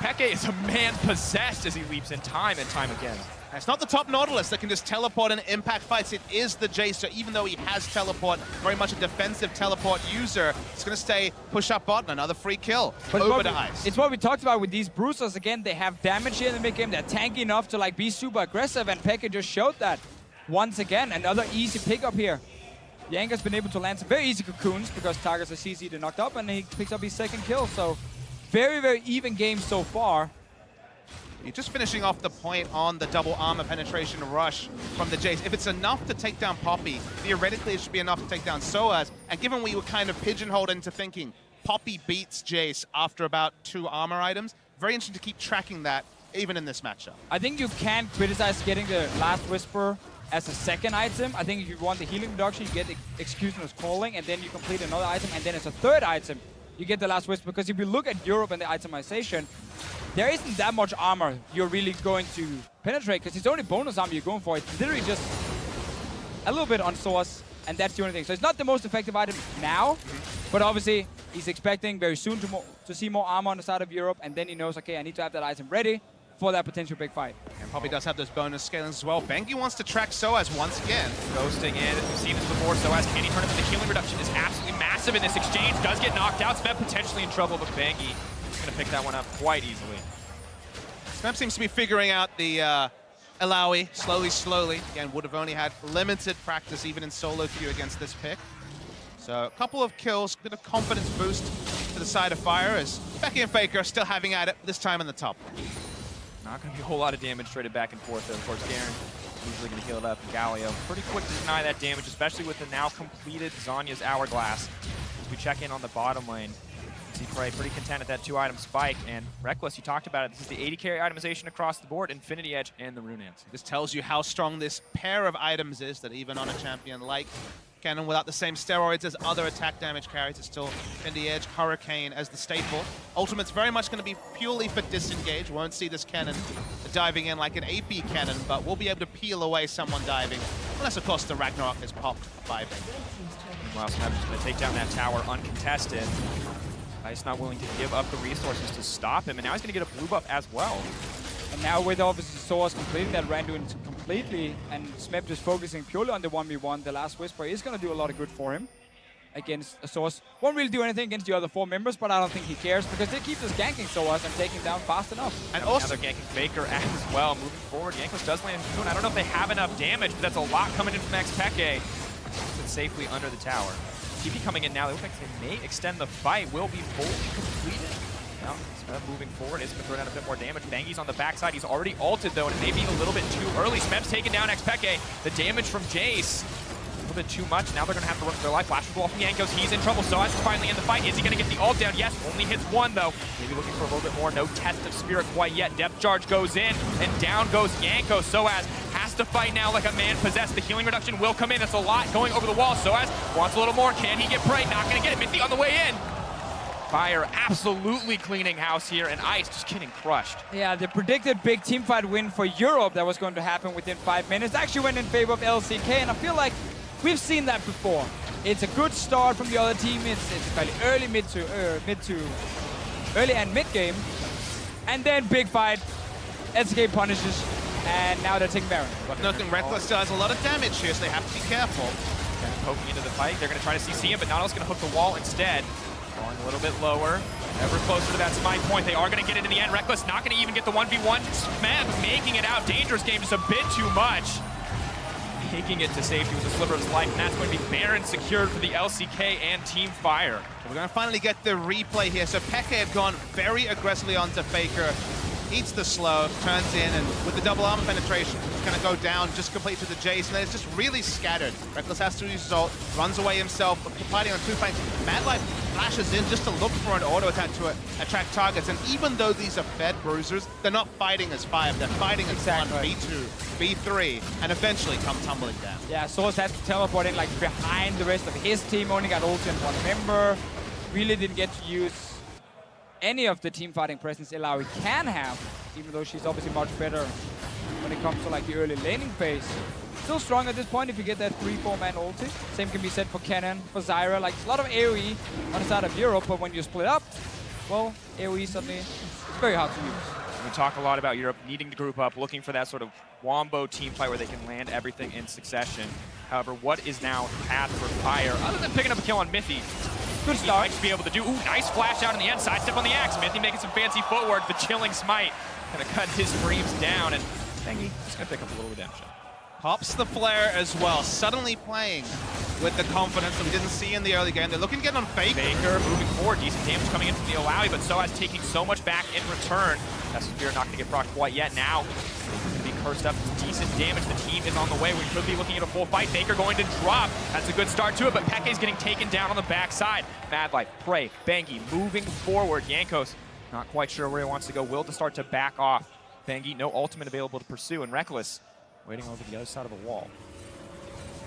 Peke is a man possessed as he leaps in time and time again. It's not the top Nautilus that can just teleport and impact fights. It is the Jace, so even though he has teleport, very much a defensive teleport user, it's going to stay push up bot and another free kill over to Ice. It's what we talked about with these bruisers. Again, they have damage here in the mid game. They're tanky enough to like be super aggressive, and Peke just showed that once again. Another easy pickup here. Yank has been able to land some very easy cocoons because targets are CC to knocked up, and he picks up his 2nd kill. So very, very even game so far. You're just finishing off the point on the double armor penetration rush from the Jace. If it's enough to take down Poppy, theoretically it should be enough to take down Soaz. And given we were kind of pigeonholed into thinking Poppy beats Jace after about 2 armor items, very interesting to keep tracking that even in this matchup. I think you can't criticize getting the Last Whisper as a 2nd item. I think if you want the healing reduction, you get the Executioner's Calling, and then you complete another item, and then as a 3rd item, you get the Last Whisper. Because if you look at Europe and the itemization, there isn't that much armor you're really going to penetrate, because it's only bonus armor you're going for. It's literally just a little bit on Source, and that's the only thing. So it's not the most effective item now, but obviously he's expecting very soon to see more armor on the side of Europe, and then he knows, okay, I need to have that item ready for that potential big fight. And Poppy does have those bonus scalings as well. Bengi wants to track Soaz once again. Ghosting in, we've seen this before. Soaz, can he turn it? The healing reduction is absolutely massive in this exchange. Does get knocked out. Smeb potentially in trouble, but Bengi is going to pick that one up quite easily. Smeb seems to be figuring out the Alawi slowly. Again, would have only had limited practice even in solo queue against this pick. So a couple of kills, bit of confidence boost to the side of Fire as Becky and Faker are still having at it, this time in the top. Not going to be a whole lot of damage traded back and forth, though. Of course, Garen usually going to heal it up. Galio pretty quick to deny that damage, especially with the now completed Zhonya's Hourglass. As we check in on the bottom lane, see Prey pretty content at that 2-item spike. And Reckless, you talked about it. This is the 80 carry itemization across the board, Infinity Edge and the Rune Ants. This tells you how strong this pair of items is, that even on a champion like Cannon without the same steroids as other attack damage carries, it's still Infinity Edge, Hurricane as the staple. Ultimate's very much going to be purely for disengage. Won't see this cannon diving in like an AP cannon, but we'll be able to peel away someone diving. Unless, of course, the Ragnarok is popped by Bing. Meanwhile, Snap's going to take down that tower uncontested. He's not willing to give up the resources to stop him, and now he's going to get a blue buff as well. And now with obviously Source completing that Randuin completely, and Smep just focusing purely on the 1v1, the Last Whisper is going to do a lot of good for him against a Source. Won't really do anything against the other 4 members, but I don't think he cares because they keep just ganking Source and taking down fast enough. And also they're ganking Faker as well. Moving forward, Jankos does land a Cocoon. I don't know if they have enough damage, but that's a lot coming in from xPeke. It's safely under the tower. TP coming in now. They look like they may extend the fight. Will be fully completed. Now, moving forward, is going to throw down a bit more damage. Bangy's on the backside. He's already ulted, though, and it may be a little bit too early. Smep's taking down xPeke. The damage from Jace, a little bit too much. Now they're going to have to run for their life. Flash ball from Jankos. He's in trouble. Soaz is finally in the fight. Is he going to get the ult down? Yes, only hits 1, though. Maybe looking for a little bit more. No test of spirit quite yet. Depth charge goes in, and down goes Jankos. Soaz has to fight now like a man possessed. The healing reduction will come in. That's a lot going over the wall. Soaz wants a little more. Can he get Prey? Not going to get it. Mithy on the way in. Fire absolutely cleaning house here, and Ice just getting crushed. Yeah, the predicted big teamfight win for Europe that was going to happen within 5 minutes actually went in favor of LCK, and I feel like we've seen that before. It's a good start from the other team. It's fairly early, early and mid game, and then big fight. LCK punishes, and now they're taking Baron. But nothing, Reckless still has a lot of damage here, so they have to be careful. Kind of poking into the fight. They're going to try to CC him, but Nautilus going to hook the wall instead. Going a little bit lower, ever closer to that smite point. They are going to get it in the end. Reckless not going to even get the 1v1. Smep making it out. Dangerous game, just a bit too much. Taking it to safety with a sliver of his life, and that's going to be Baron secured for the LCK and Team Fire. We're going to finally get the replay here. So Peke had gone very aggressively onto Faker. Eats the slow, turns in, and with the double armor penetration, it's going to go down just complete to the Jace, and then it's just really scattered. Reckless has to use his ult, runs away himself, fighting on 2 flanks. Madlife flashes in just to look for an auto attack to attract targets, and even though these are fed bruisers, they're not fighting as 5, they're fighting as 1, B2, B3, and eventually come tumbling down. Yeah, Source has to teleport in like behind the rest of his team, only got ulted in 1 member, really didn't get to use any of the team fighting presence Ilaoi can have, even though she's obviously much better when it comes to like the early laning phase. Still strong at this point if you get that 3-4 man ulti. Same can be said for Cannon, for Zyra. Like, it's a lot of AoE on the side of Europe, but when you split up, well, AoE suddenly it's very hard to use. We talk a lot about Europe needing to group up, looking for that sort of wombo team fight where they can land everything in succession. However, what is now the path for Fire, other than picking up a kill on Mithy? Good start to be able to do. Ooh, nice flash out in the end. Sidestep on the axe. Mithy making some fancy footwork. The chilling smite gonna cut his dreams down, and Bangy just gonna pick up a little redemption. Pops the flare as well, suddenly playing with the confidence that we didn't see in the early game. They're looking to get on Faker. Faker moving forward, decent damage coming in from the Olawi, but Soaz taking so much back in return. That Spear not gonna get procced quite yet. Now, gonna be cursed up, decent damage. The team is on the way. We could be looking at a full fight. Faker going to drop. That's a good start to it, but Peke's getting taken down on the backside. Madlife, Prey, Bangy moving forward. Jankos not quite sure where he wants to go. Will to start to back off. Bangy, no ultimate available to pursue, and Reckless waiting over the other side of the wall.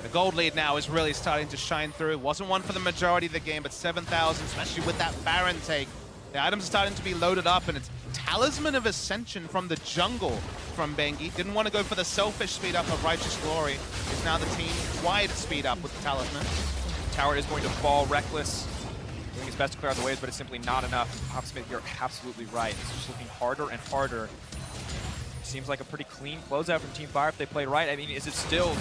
The gold lead now is really starting to shine through. Wasn't one for the majority of the game, but 7,000, especially with that Baron take. The items are starting to be loaded up, and it's Talisman of Ascension from the jungle from Bangy. Didn't want to go for the selfish speed up of Righteous Glory. It's now the team-wide speed up with the Talisman. Tower is going to fall. Reckless doing his best to clear out the waves, but it's simply not enough. Hopsmith, you're absolutely right. It's just looking harder and harder. Seems like a pretty clean closeout from Team Fire if they play right. I mean, is it still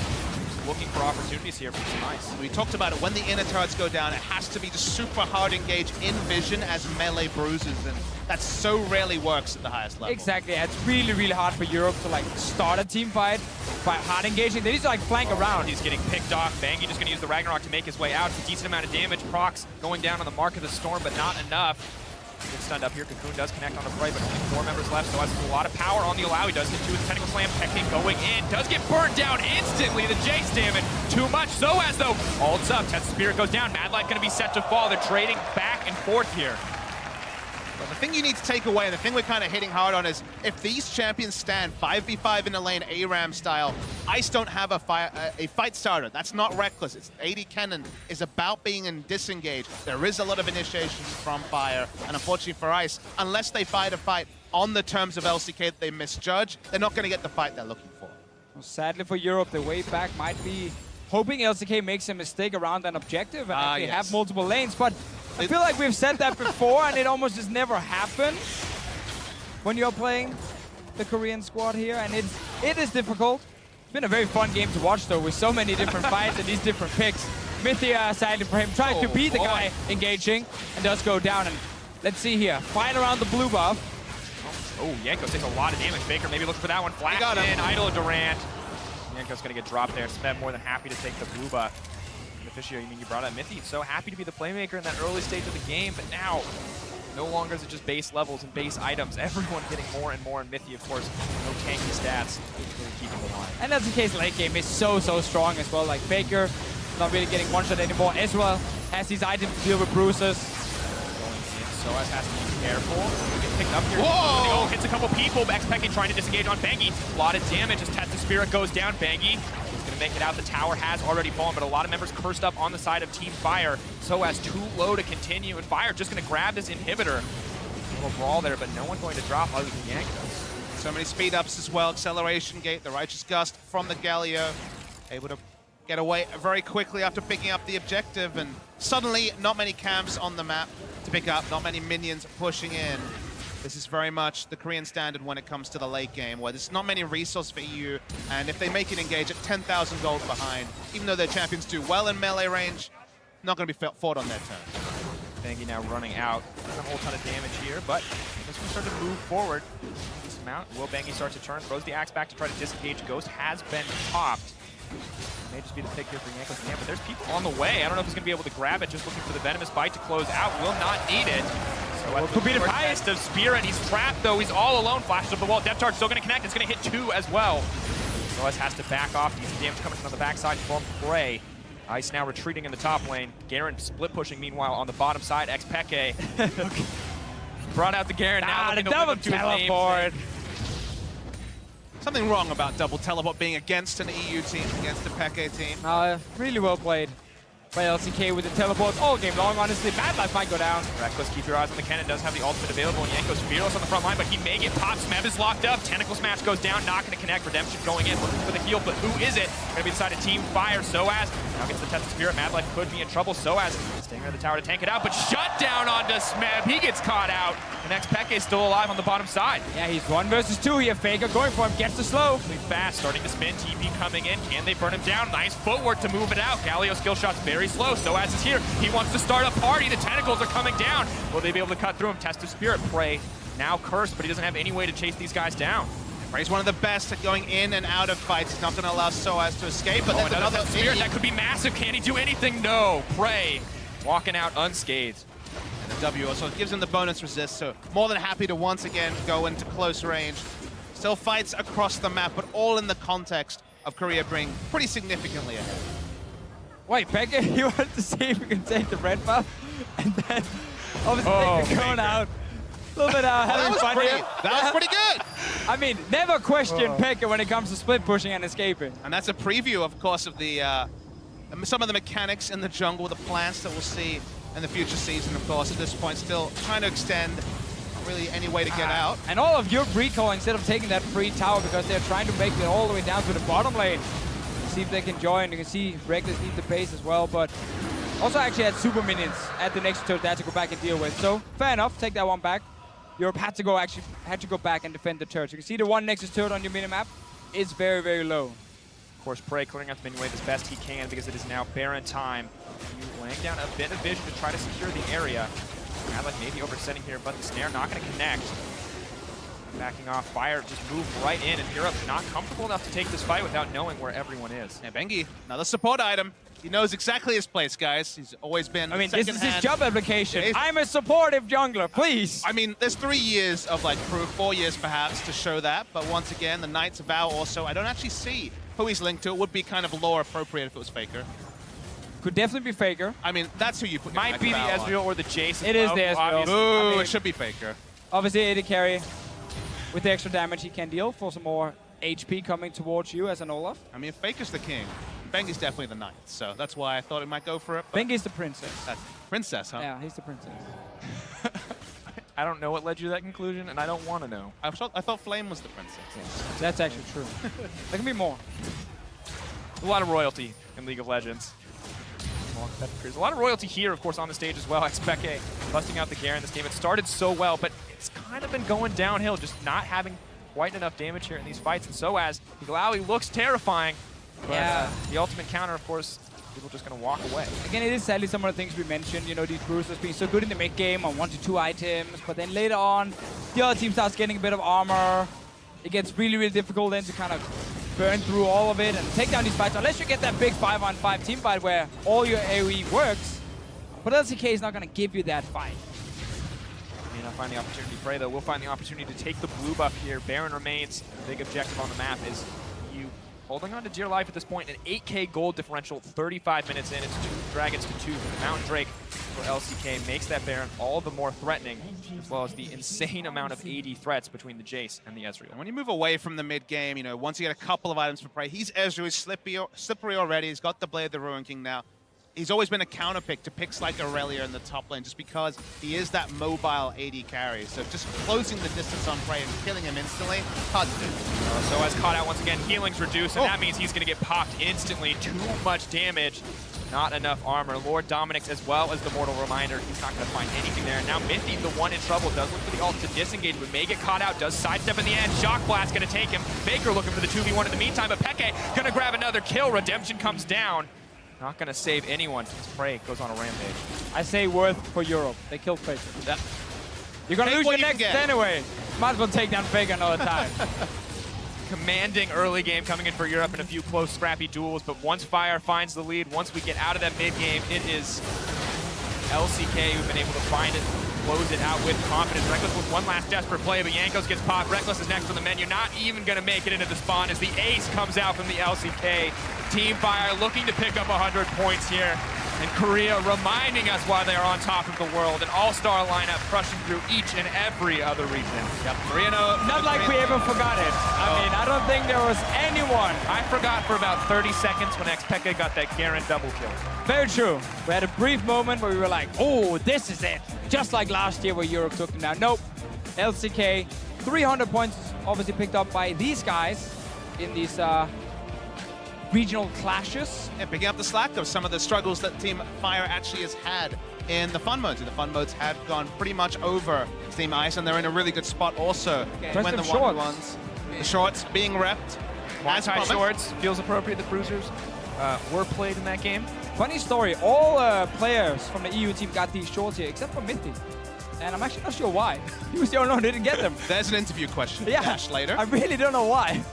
looking for opportunities here for Team Ice. We talked about it. When the inner turrets go down, it has to be just super hard engage in vision as melee bruises, and that so rarely works at the highest level. Exactly. It's really, really hard for Europe to like start a team fight by hard engaging. They need to like flank around. He's getting picked off. Bangy just gonna use the Ragnarok to make his way out. It's a decent amount of damage. Procs going down on the Mark of the Storm, but not enough. Gets stunned up here. Cocoon does connect on the right, but only 4 members left, so has a lot of power on the allow. He does hit 2 with the Tentacle Slam. Peke going in. Does get burned down instantly. The Jace damage. Too much. So as though ults up. Test Spirit goes down. Mad Light gonna be set to fall. They're trading back and forth here. But the thing you need to take away, and the thing we're kind of hitting hard on, is if these champions stand 5v5 in the lane, ARAM style, Ice don't have a fight starter. That's not reckless. It's AD Cannon is about being in disengage. There is a lot of initiations from Fire, and unfortunately for Ice, unless they fight a fight on the terms of LCK that they misjudge, they're not going to get the fight they're looking for. Well, sadly for Europe, the way back might be hoping LCK makes a mistake around an objective and actually have multiple lanes, but I feel like we've said that before, and it almost just never happens when you're playing the Korean squad here, and it is difficult. It's been a very fun game to watch, though, with so many different fights and these different picks. Mythia, sadly for him, trying to beat the guy engaging, and does go down. And let's see here, fight around the blue buff. Oh, Yanko takes a lot of damage. Baker maybe looking for that one. Flash in, Idol Durant. Yanko's gonna get dropped there. Smed more than happy to take the blue buff. Officio, you mean you brought up Mythy? So happy to be the playmaker in that early stage of the game, but now no longer is it just base levels and base items. Everyone getting more and more, and Mythy, of course, no tanky stats, really keeping the line. And that's the case late game. Is so strong as well. Like Baker, not really getting one shot anymore. As well has these items to deal with bruises. So as has to be careful. Get picked up here. Whoa! Oh, hits a couple people. xPeke trying to disengage on Bangy. A lot of damage as Test of Spirit goes down. Bangy make it out. The tower has already fallen, but a lot of members cursed up on the side of Team Fire. So as too low to continue, and Fire just going to grab this inhibitor. A little brawl there, but no one going to drop other than Yank does. So many speed ups as well. Acceleration gate, the Righteous Gust from the Galio. Able to get away very quickly after picking up the objective, and suddenly not many camps on the map to pick up, not many minions pushing in. This is very much the Korean standard when it comes to the late game, where there's not many resources for EU, and if they make it engage at 10,000 gold behind, even though their champions do well in melee range, not going to be fought on their turn. Bangy now running out. Not a whole ton of damage here, but just going to start to move forward. This amount. Will Bangy start to turn, throws the axe back to try to disengage. Ghost has been popped. May just be the pick here for Yanko's camp, but there's people on the way. I don't know if he's going to be able to grab it, just looking for the Venomous Bite to close out. Will not need it. So could be the Test of Spirit. He's trapped, though. He's all alone. Flashes up the wall. Depth Charge still going to connect. It's going to hit 2 as well. So has to back off. He's damage coming from the backside from Prey. Ice now retreating in the top lane. Garen split pushing, meanwhile, on the bottom side. xPeke brought out the Garen. Now the double teleport. Something wrong about double teleport being against an EU team, against the Peke team. Really well played by LCK with the teleports all game long, honestly. Mad Life might go down. Reckless, keep your eyes on the cannon. Does have the ultimate available, and Yanko's fearless on the front line, but he may get popped. Smeb is locked up. Tentacle Smash goes down, not going to connect. Redemption going in, looking for the heal, but who is it? Going to be decided Team Fire. Soaz now gets the Test of Spirit. Mad Life could be in trouble. Soaz staying near the tower to tank it out, but shut down onto Smeb. He gets caught out, and xPeke is still alive on the bottom side. Yeah, he's 1 versus 2 here. Faker going for him, gets the slow. Really fast, starting to spin. TP coming in. Can they burn him down? Nice footwork to move it out. Galio skill shot's very slow. Soaz is here. He wants to start a party. The tentacles are coming down. Will they be able to cut through him? Test of Spirit. Prey now cursed, but he doesn't have any way to chase these guys down. He's one of the best at going in and out of fights. He's not going to allow Soaz to escape, but there's another Spirit. That could be massive. Can he do anything? No. Prey walking out unscathed. And the W also gives him the bonus resist, so more than happy to once again go into close range. Still fights across the map, but all in the context of Korea being pretty significantly ahead. Wait, Peke, you wanted to see if we can take the red buff, and then obviously take the cone out. A little bit having fun here. That was pretty good. I mean, never question Peke when it comes to split pushing and escaping. And that's a preview, of course, of the some of the mechanics in the jungle, the plants that we'll see in the future season, of course. At this point, still trying to extend. Not really any way to get out. And all of your recall, instead of taking that free tower, because they're trying to make it all the way down to the bottom lane. See if they can join. You can see Reckless need the base as well, but also actually had super minions at the next turret that to go back and deal with. So fair enough, take that one back. Europe had to go back and defend the turret. You can see the one Nexus turret on your minimap is very, very low. Of course, Prey clearing out the minion wave as best he can because it is now Baron time. You laying down a bit of vision to try to secure the area. Like maybe oversetting here, but the snare not going to connect. Backing off, Fire just moved right in, and Europe not comfortable enough to take this fight without knowing where everyone is. Yeah, Bengi, another support item. He knows exactly his place, guys. He's always been. I mean, this is his job application. Yeah, I'm a supportive jungler, please. I mean, there's 3 years of like proof, 4 years perhaps to show that. But once again, the Knight's Vow also. I don't actually see who he's linked to. It would be kind of lore appropriate if it was Faker. Could definitely be Faker. I mean, that's who you put. Might be the Ezreal or the Jace. It is the Ezreal. Ooh, I mean, it should be Faker. Obviously, AD carry with the extra damage he can deal for some more HP coming towards you as an Olaf. I mean, if Faker's the king, Bengi's definitely the knight. So that's why I thought he might go for it. Bengi's the princess. That's princess, huh? Yeah, he's the princess. I don't know what led you to that conclusion, and I don't want to know. I thought Flame was the princess. Yeah. That's actually true. There can be more. A lot of royalty in League of Legends. There's a lot of royalty here, of course, on the stage as well. xPeke busting out the Garen this game. It started so well, but it's kind of been going downhill, just not having quite enough damage here in these fights. And so as Glaoui looks terrifying, but the ultimate counter, of course, people just going to walk away. Again, it is sadly some of the things we mentioned, you know, these bruisers being so good in the mid game on 1 to 2 items, but then later on, the other team starts getting a bit of armor. It gets really, really difficult then to kind of burn through all of it and take down these fights, unless you get that big 5-on-5 team fight where all your AoE works. But LCK is not going to give you that fight. May not find the opportunity. Prey, though, will find the opportunity to take the blue buff here. Baron remains. The big objective on the map is you holding on to dear life at this point. An 8k gold differential, 35 minutes in. It's 2 dragons to 2 for the Mountain Drake for LCK. Makes that Baron all the more threatening, as well as the insane amount of AD threats between the Jace and the Ezreal. When you move away from the mid game, you know, once you get a couple of items for Prey, he's Ezreal, he's slippery already. He's got the Blade of the Ruin King now. He's always been a counter pick to picks like Aurelia in the top lane just because he is that mobile AD carry. So just closing the distance on Prey and killing him instantly, hard to do. So as caught out once again, healing's reduced, and that means he's going to get popped instantly. Too much damage, not enough armor. Lord Dominic's as well as the Mortal Reminder. He's not going to find anything there. Now Mithy, the one in trouble, does look for the ult to disengage, but may get caught out, does sidestep in the end. Shock Blast going to take him. Baker looking for the 2v1 in the meantime, but Peke going to grab another kill. Redemption comes down. Not going to save anyone. Prey goes on a rampage. I say worth for Europe. They killed Faker. You're going to lose your next anyway. Might as well take down Faker another time. Commanding early game coming in for Europe in a few close, scrappy duels, but once Fire finds the lead, once we get out of that mid game, it is LCK who've been able to find it, close it out with confidence. Rekkles with one last desperate play, but Jankos gets popped. Rekkles is next on the menu, not even going to make it into the spawn as the ace comes out from the LCK. Team Fire looking to pick up 100 points here. And Korea reminding us why they are on top of the world. An all-star lineup crushing through each and every other region. Yep. Korea, not like we ever forgot it. I mean, I don't think there was anyone. I forgot for about 30 seconds when xPeke got that Garen double kill. Very true. We had a brief moment where we were like, oh, this is it. Just like last year where Europe took them down. Nope. LCK, 300 points obviously picked up by these guys in these regional clashes. Yeah, picking up the slack of some of the struggles that Team Fire actually has had in the fun modes. The fun modes have gone pretty much over Team Ice, and they're in a really good spot also to win the 1v1s. The shorts being repped. Anti-shorts feels appropriate. The bruisers were played in that game. Funny story, all players from the EU team got these shorts here, except for Mithy. And I'm actually not sure why. He was the only one who didn't get them. There's an interview question. Yeah, Dash later. I really don't know why.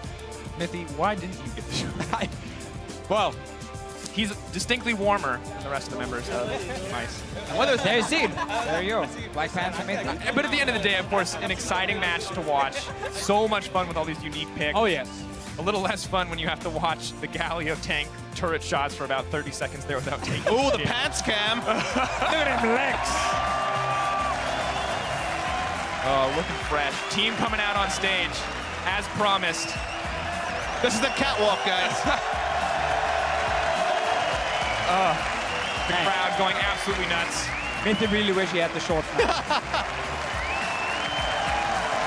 Mithy, why didn't you get the shorts? Well, he's distinctly warmer than the rest of the members of Ice. There you see. There you go. Black Pants and Mithy. But at the end of the day, of course, an exciting match to watch. So much fun with all these unique picks. Oh, yes. A little less fun when you have to watch the Galio tank turret shots for about 30 seconds there without taking Ooh, the pants cam. Look at him legs. Oh, looking fresh. Team coming out on stage, as promised. This is the catwalk, guys. The crowd going absolutely nuts. Mithy really wish he had the shorts now.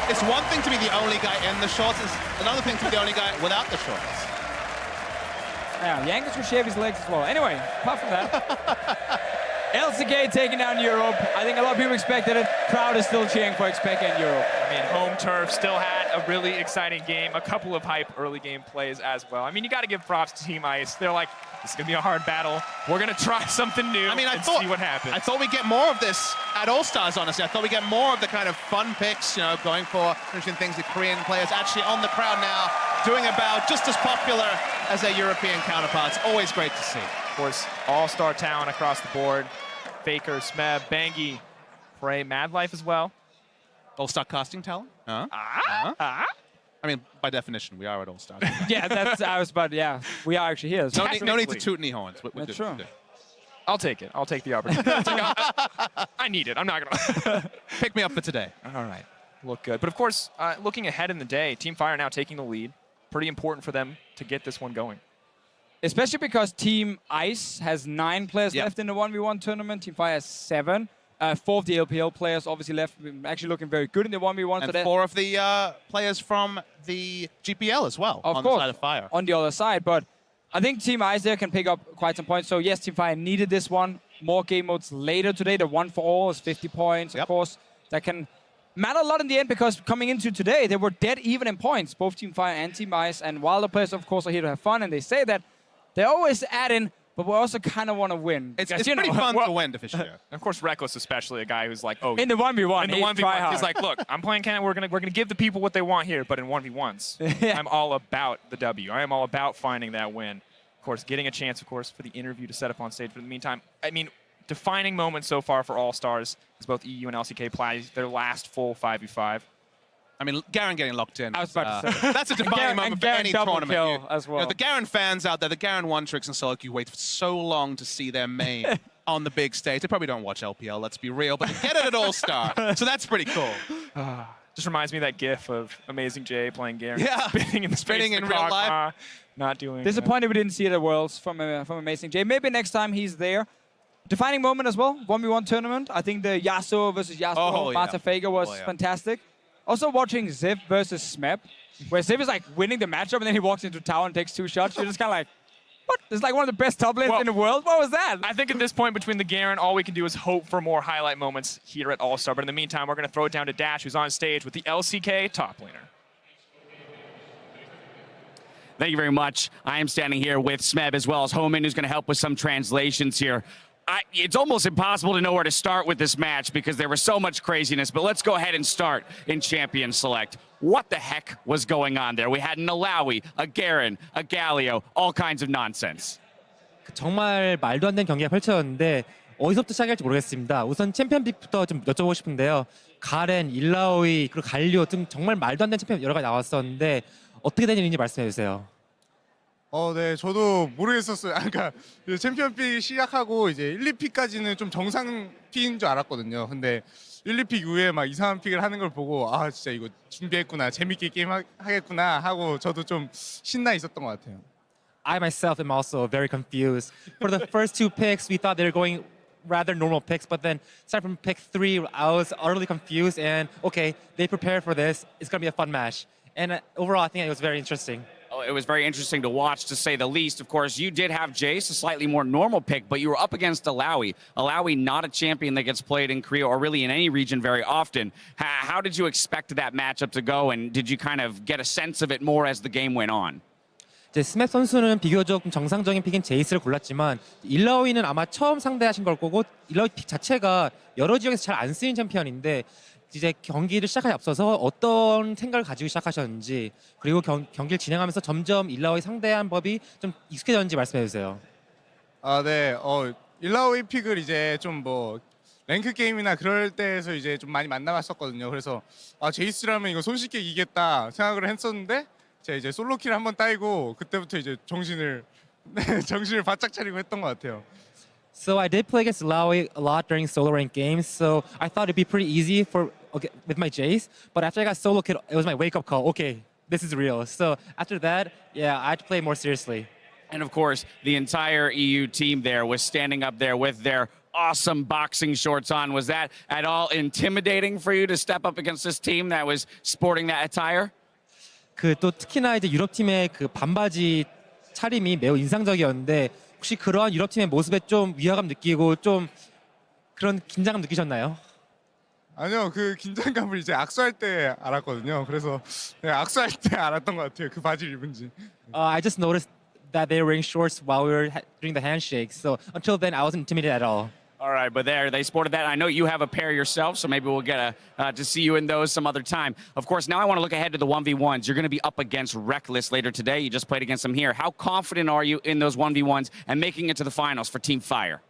It's one thing to be the only guy in the shorts, it's another thing to be the only guy without the shorts. Yeah, Jankos will shave his legs as well. Anyway, apart from that. LCK taking down Europe. I think a lot of people expected it. Crowd is still cheering for xPeke in Europe. I mean, home turf still had a really exciting game, a couple of hype early game plays as well. I mean, you got to give props to Team Ice. They're like, it's going to be a hard battle. We're going to try something new and see what happens. I thought we'd get more of this at All-Stars, honestly. I thought we'd get more of the kind of fun picks, you know, going for interesting things with Korean players actually on the crowd now, doing about just as popular as their European counterparts. Always great to see. Of course, all-star talent across the board. Faker, Smeb, Bangi, Prey, Mad Life as well. All-star casting talent? I mean, by definition, we are at All-Stars. Yeah, yeah, we are actually here. So no need to toot any horns. That's true. I'll take it. I'll take the opportunity. I need it. I'm not going to. Pick me up for today. All right. Look good. But of course, looking ahead in the day, Team Fire now taking the lead. Pretty important for them to get this one going. Especially because Team Ice has 9 players left in the 1v1 tournament. Team Fire has 7. 4 of the LPL players obviously left, actually looking very good in the 1v1. And 4 of the players from the GPL as well, of on course, the side of Fire. On the other side, but I think Team Ice there can pick up quite some points. So yes, Team Fire needed this one. More game modes later today. The 1-for-all is 50 points, of course. That can matter a lot in the end because coming into today, they were dead even in points, both Team Fire and Team Ice. And while the players, of course, are here to have fun, and they say that, they always add in, but we also kind of want to win. It's pretty fun to win, to fish here. Of course, Reckless, especially a guy who's like, oh, in the 1v1, in the 1v1, he's like, look, I'm playing Canada. We're gonna give the people what they want here, but in 1v1s, I'm all about the W. I am all about finding that win. Of course, getting a chance, of course, for the interview to set up on stage. But in the meantime, I mean, defining moment so far for All Stars is both EU and LCK play their last full 5v5. I mean, Garen getting locked in. I was about to say. That's a defining moment for any tournament. As well. You know, the Garen fans out there, the Garen one tricks and solo queue wait for so long to see their main on the big stage. They probably don't watch LPL, let's be real, but they get it at All-Star. So that's pretty cool. Just reminds me of that gif of Amazing Jay playing Garen. Yeah. Spinning in real life. Not doing Disappointed we didn't see it at Worlds from Amazing Jay. Maybe next time he's there. Defining moment as well, 1v1 tournament. I think the Yasuo versus Yasuo, Marta Fager was fantastic. Also watching Ziv versus Smeb, where Ziv is like winning the matchup and then he walks into tower and takes 2 shots. You're just kind of like, what? It's like one of the best top lanes in the world. What was that? I think at this point between the Garen, all we can do is hope for more highlight moments here at All-Star. But in the meantime, we're going to throw it down to Dash, who's on stage with the LCK top laner. Thank you very much. I am standing here with Smeb as well as Homan, who's going to help with some translations here. It's almost impossible to know where to start with this match because there was so much craziness, but let's go ahead and start in Champion Select. What the heck was going on there? We had an Alawi, a Garen, a Galio, all kinds of nonsense. 정말 말도 안 되는 경기가 펼쳐졌는데 어디서부터 시작할지 모르겠습니다. 우선 챔피언 픽부터 좀 여쭤보고 싶은데요. 가렌, 일라오이, 그리고 갈리오 등 정말 말도 안 되는 챔피언 여러 가지 나왔었는데 어떻게 된 일인지 말씀해 주세요. 네, 저도 모르겠었어요. 그러니까 챔피언 픽 시작하고 이제 1, 2픽까지는 좀 정상 픽인 줄 알았거든요. 근데 1, 2픽 이후에 막 이상한 픽을 하는 걸 보고 아 진짜 이거 준비했구나, 재밌게 게임 하겠구나 하고 저도 좀 신나 있었던 것 같아요. I myself am also very confused. For the first 2 picks, we thought they were going rather normal picks, but then starting from pick 3, I was utterly confused. And okay, they prepared for this. It's gonna be a fun match. And overall, I think it was very interesting. Oh, it was very interesting to watch, to say the least. Of course, you did have Jace, a slightly more normal pick, but you were up against Alawi. Alawi, not a champion that gets played in Korea or really in any region very often. How did you expect that matchup to go, and did you kind of get a sense of it more as the game went on? 이제 스맵 선수는 비교적 정상적인 픽인 제이스를 골랐지만 일라오이는 아마 처음 상대하신 걸 거고 일라오이 픽 자체가 여러 지역에서 잘 안 쓰이는 챔피언인데 이제 경기를 시작하기 앞서서 어떤 생각을 가지고 시작하셨는지 그리고 경기를 진행하면서 점점 일라오이 상대한 법이 좀 익숙해졌는지 말씀해 주세요. 네, 일라오이 픽을 이제 좀 뭐 랭크 게임이나 그럴 때에서 이제 좀 많이 만나봤었거든요. 그래서 제이스라면 이거 손쉽게 이기겠다 생각을 했었는데 제가 이제 솔로킬 한번 따이고 그때부터 이제 정신을 바짝 차리고 했던 것 같아요. So I did play against Laoi a lot during solo rank games, so I thought it'd be pretty easy with my Jace. But after I got solo killed, it was my wake-up call. Okay, this is real. So after that, yeah, I had to play more seriously. And of course, the entire EU team there was standing up there with their awesome boxing shorts on. Was that at all intimidating for you to step up against this team that was sporting that attire? 또 특히나 이제 유럽 팀의 그 반바지 차림이 매우 인상적이었는데 혹시 그러한 유럽 팀의 모습에 좀 위화감 느끼고 좀 그런 긴장감 느끼셨나요? 아니요, 그 긴장감을 이제 악수할 때 알았거든요. 그래서 네, 악수할 때 알았던 것 같아요. 그 바지를 입은지. I just noticed that they were wearing shorts while we were doing the handshake. So until then, I wasn't intimidated at all. All right, but there, they sported that. I know you have a pair yourself, so maybe we'll get to see you in those some other time. Of course, now I want to look ahead to the 1v1s. You're going to be up against Reckless later today. You just played against them here. How confident are you in those 1v1s and making it to the finals for Team Fire?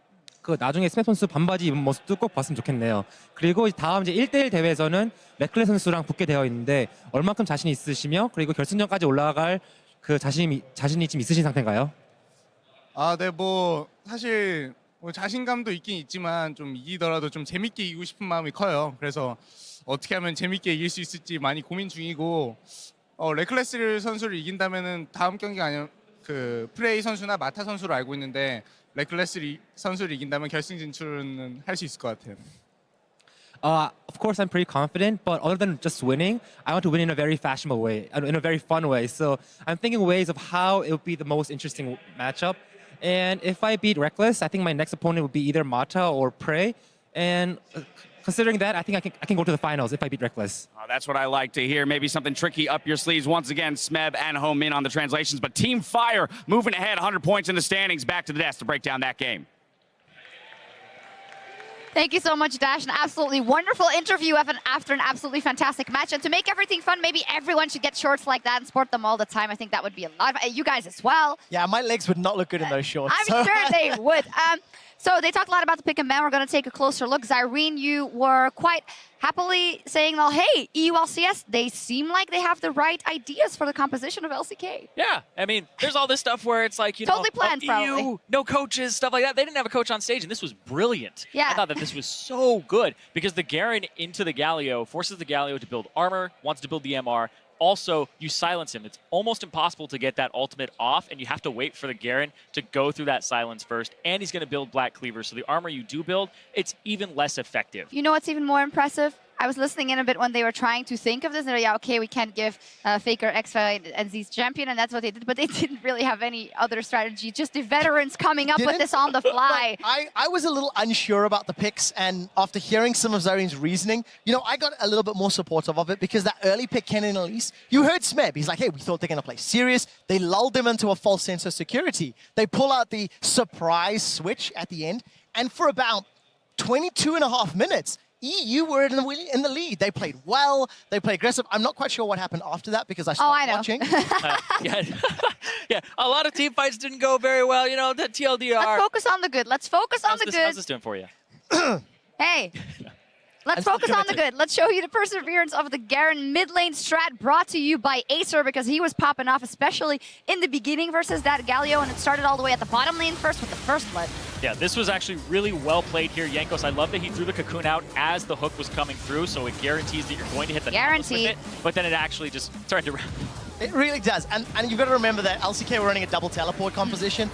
그 나중에 스맵 선수 반바지 입은 모습도 꼭 봤으면 좋겠네요. 그리고 다음 이제 1대1 대회에서는 레클레 선수랑 붙게 되어 있는데 얼만큼 자신이 있으시며 그리고 결승전까지 올라갈 그 자신이 좀 있으신 상태인가요? 아, 네, 뭐 사실 뭐 자신감도 있긴 있지만 좀 이기더라도 좀 재밌게 이기고 싶은 마음이 커요. 그래서 어떻게 하면 재밌게 이길 수 있을지 많이 고민 중이고 레클레스 선수를 이긴다면은 다음 경기가 아니면 그 프레이 선수나 마타 선수로 알고 있는데 레클레스 선수를 이긴다면 결승 진출은 할 수 있을 것 같아요. Of course, I'm pretty confident, but other than just winning, I want to win in a very fashionable way, in a very fun way. So I'm thinking ways of how it would be the most interesting matchup. And if I beat Reckless, I think my next opponent would be either Mata or Prey. And considering that, I think I can go to the finals if I beat Reckless. Oh, that's what I like to hear. Maybe something tricky up your sleeves. Once again, Smeb and Home in on the translations. But Team Fire moving ahead, 100 points in the standings. Back to the desk to break down that game. Thank you so much, Dash. An absolutely wonderful interview after an absolutely fantastic match. And to make everything fun, maybe everyone should get shorts like that and sport them all the time. I think that would be a lot. You guys as well. Yeah, my legs would not look good in those shorts. I'm sure they would. So they talked a lot about the pick and ban. We're going to take a closer look. Zyrene, you were quite happily saying, well, hey, EU LCS, they seem like they have the right ideas for the composition of LCK. Yeah, I mean, there's all this stuff where it's like, you totally know, planned, probably. no coaches, stuff like that. They didn't have a coach on stage, and this was brilliant. Yeah. I thought that this was so good because the Garen into the Galio forces the Galio to build armor, wants to build the MR. Also, you silence him. It's almost impossible to get that ultimate off, and you have to wait for the Garen to go through that silence first. And he's going to build Black Cleaver, so the armor you do build, it's even less effective. You know what's even more impressive? I was listening in a bit when they were trying to think of this. And yeah, okay, we can't give Faker X and Z's champion, and that's what they did. But they didn't really have any other strategy. Just the veterans coming up with this on the fly. I was a little unsure about the picks, and after hearing some of Zarene's reasoning, you know, I got a little bit more supportive of it because that early pick, Ken and Elise, you heard Smeb. He's like, hey, we thought they're going to play serious. They lulled them into a false sense of security. They pull out the surprise switch at the end, and for about 22.5 minutes, EU were in the lead. They played well. They played aggressive. I'm not quite sure what happened after that because I stopped watching. Yeah, a lot of team fights didn't go very well. You know, the TLDR. Let's focus on the good. Let's focus on the good. How's this doing for you? Hey. Let's focus on the good. Let's show you the perseverance of the Garen mid lane strat brought to you by Acer because he was popping off, especially in the beginning versus that Galio, and it started all the way at the bottom lane first with the first blood. Yeah, this was actually really well played here, Jankos. I love that he threw the cocoon out as the hook was coming through, so it guarantees that you're going to hit the Nautilus with it, but then it actually just turned around. It really does. And you've got to remember that LCK were running a double teleport composition.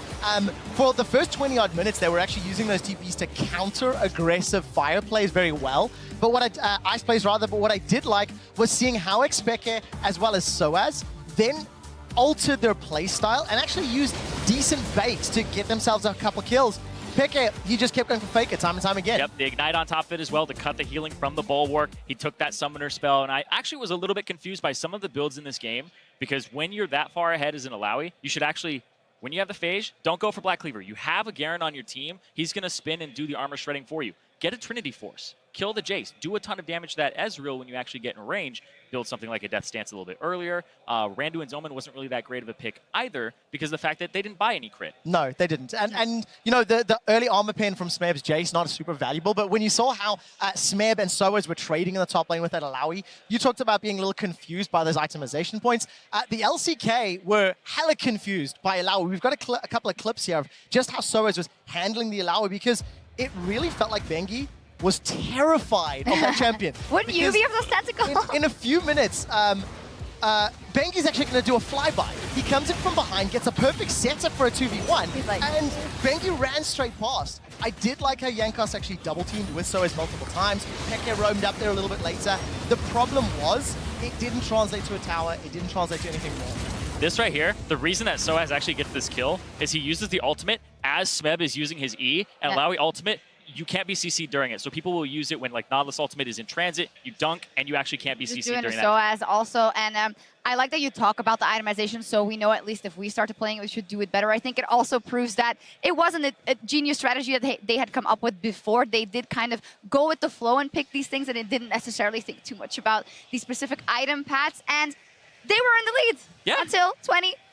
For the first 20-odd minutes, they were actually using those TPs to counter aggressive fire plays very well. But what ice plays rather, but what I did like was seeing how xPeke as well as Soaz then altered their play style and actually used decent baits to get themselves a couple kills. Peke, he just kept going for Faker time and time again. Yep, the Ignite on top of it as well to cut the healing from the Bulwark. He took that Summoner spell, and I actually was a little bit confused by some of the builds in this game because when you're that far ahead as an Alawi, you should actually, when you have the Phage, don't go for Black Cleaver. You have a Garen on your team. He's going to spin and do the armor shredding for you. Get a Trinity Force. Kill the Jace. Do a ton of damage to that Ezreal when you actually get in range. Build something like a Death Stance a little bit earlier. Randuin's Omen wasn't really that great of a pick either because of the fact that they didn't buy any crit. No, they didn't. And you know, the early armor pen from Smeb's Jace, not super valuable, but when you saw how Smeb and Soaz were trading in the top lane with that Alawi, you talked about being a little confused by those itemization points. The LCK were hella confused by Alawi. We've got a couple of clips here of just how Soaz was handling the Alawi because it really felt like Bengi was terrified of that champion. Wouldn't you be of those tentacles? In a few minutes, Bengi's actually going to do a flyby. He comes in from behind, gets a perfect setup for a 2v1, and Bengi ran straight past. I did like how Jankos actually double-teamed with Soaz multiple times. Peke roamed up there a little bit later. The problem was, it didn't translate to a tower, it didn't translate to anything more. This right here, the reason that Soaz actually gets this kill is he uses the ultimate as Smeb is using his E, and Alawi ultimate you can't be CC'd during it. So people will use it when like Nautilus Ultimate is in transit, you dunk, and you actually can't be CC'd during that. So as also, and I like that you talk about the itemization, so we know at least if we start playing, we should do it better. I think it also proves that it wasn't a genius strategy that they had come up with before. They did kind of go with the flow and pick these things, and it didn't necessarily think too much about these specific item paths. And they were in the lead until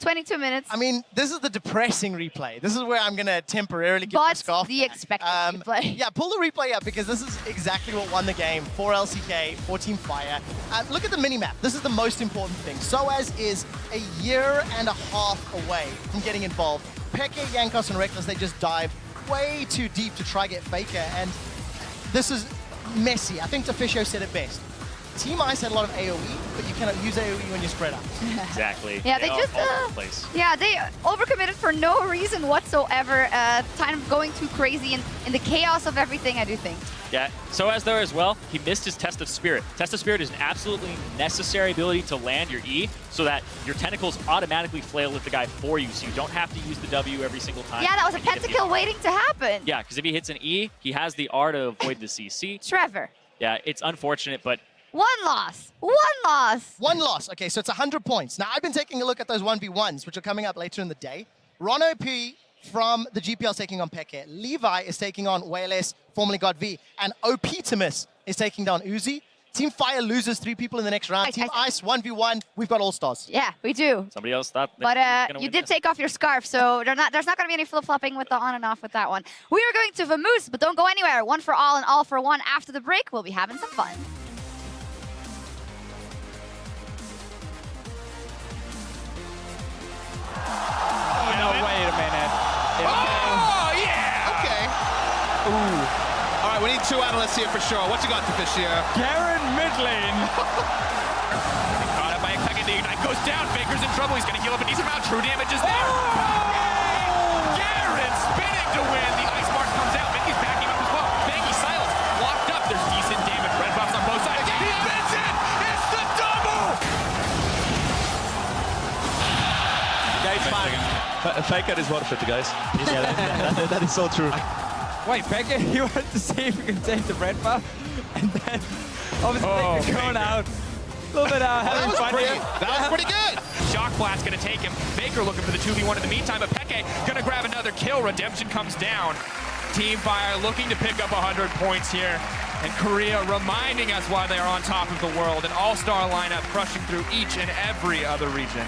22 minutes. I mean, this is the depressing replay. This is where I'm going to temporarily get pissed off. The expected replay. Yeah, pull the replay up because this is exactly what won the game for LCK, for Team Fire. Look at the minimap. This is the most important thing. Soaz is a year and a half away from getting involved. Peke, Jankos, and Reckless, they just dive way too deep to try get Faker. And this is messy. I think Tafisho said it best. Team Ice had a lot of AoE, but you cannot use AoE when you're spread out. Exactly. Yeah, they just yeah, they overcommitted for no reason whatsoever. Kind of going too crazy in the chaos of everything, I do think. Yeah, so as there as well, he missed his Test of Spirit. Test of Spirit is an absolutely necessary ability to land your E so that your tentacles automatically flail with the guy for you, so you don't have to use the W every single time. Yeah, that was a pentakill waiting to happen. Yeah, because if he hits an E, he has the R to avoid the CC. Trevor. Yeah, it's unfortunate, but one loss. One loss. One loss. Okay, so it's 100 points. Now, I've been taking a look at those 1v1s, which are coming up later in the day. Ron OP from the GPL is taking on Peke. Levi is taking on Wales, formerly God V. And Optimus is taking down Uzi. Team Fire loses 3 people in the next round. Team Ice, 1v1. We've got All-Stars. Yeah, we do. Somebody else thought but you did take off your scarf, so there's not going to be any flip-flopping with the on and off with that one. We are going to Vamoose, but don't go anywhere. One for all and all for one. After the break, we'll be having some fun. No, wait a minute. Oh, yeah! Okay. Ooh. All right, we need 2 analysts here for sure. What you got to fish here? Garen mid lane. Caught up by xPeke. The ignite goes down. Faker's in trouble. He's going to heal up a decent amount. True damage is there. Garen spinning to win. The ice mark comes out. Mickey's backing up as well. Maggie silenced. Locked up. There's decent damage. Red buffs on both sides. He spins it. It's the double. Yeah, it's fine. Faker is worth it, guys. Yeah, that is so true. Wait, Peke, you want to see if you can take the red buff? And then, obviously, going out. A little bit having fun here. That was pretty good. Shock Blast going to take him. Baker looking for the 2v1 in the meantime, but Peke going to grab another kill. Redemption comes down. Team Fire looking to pick up 100 points here. And Korea reminding us why they are on top of the world. An all-star lineup crushing through each and every other region.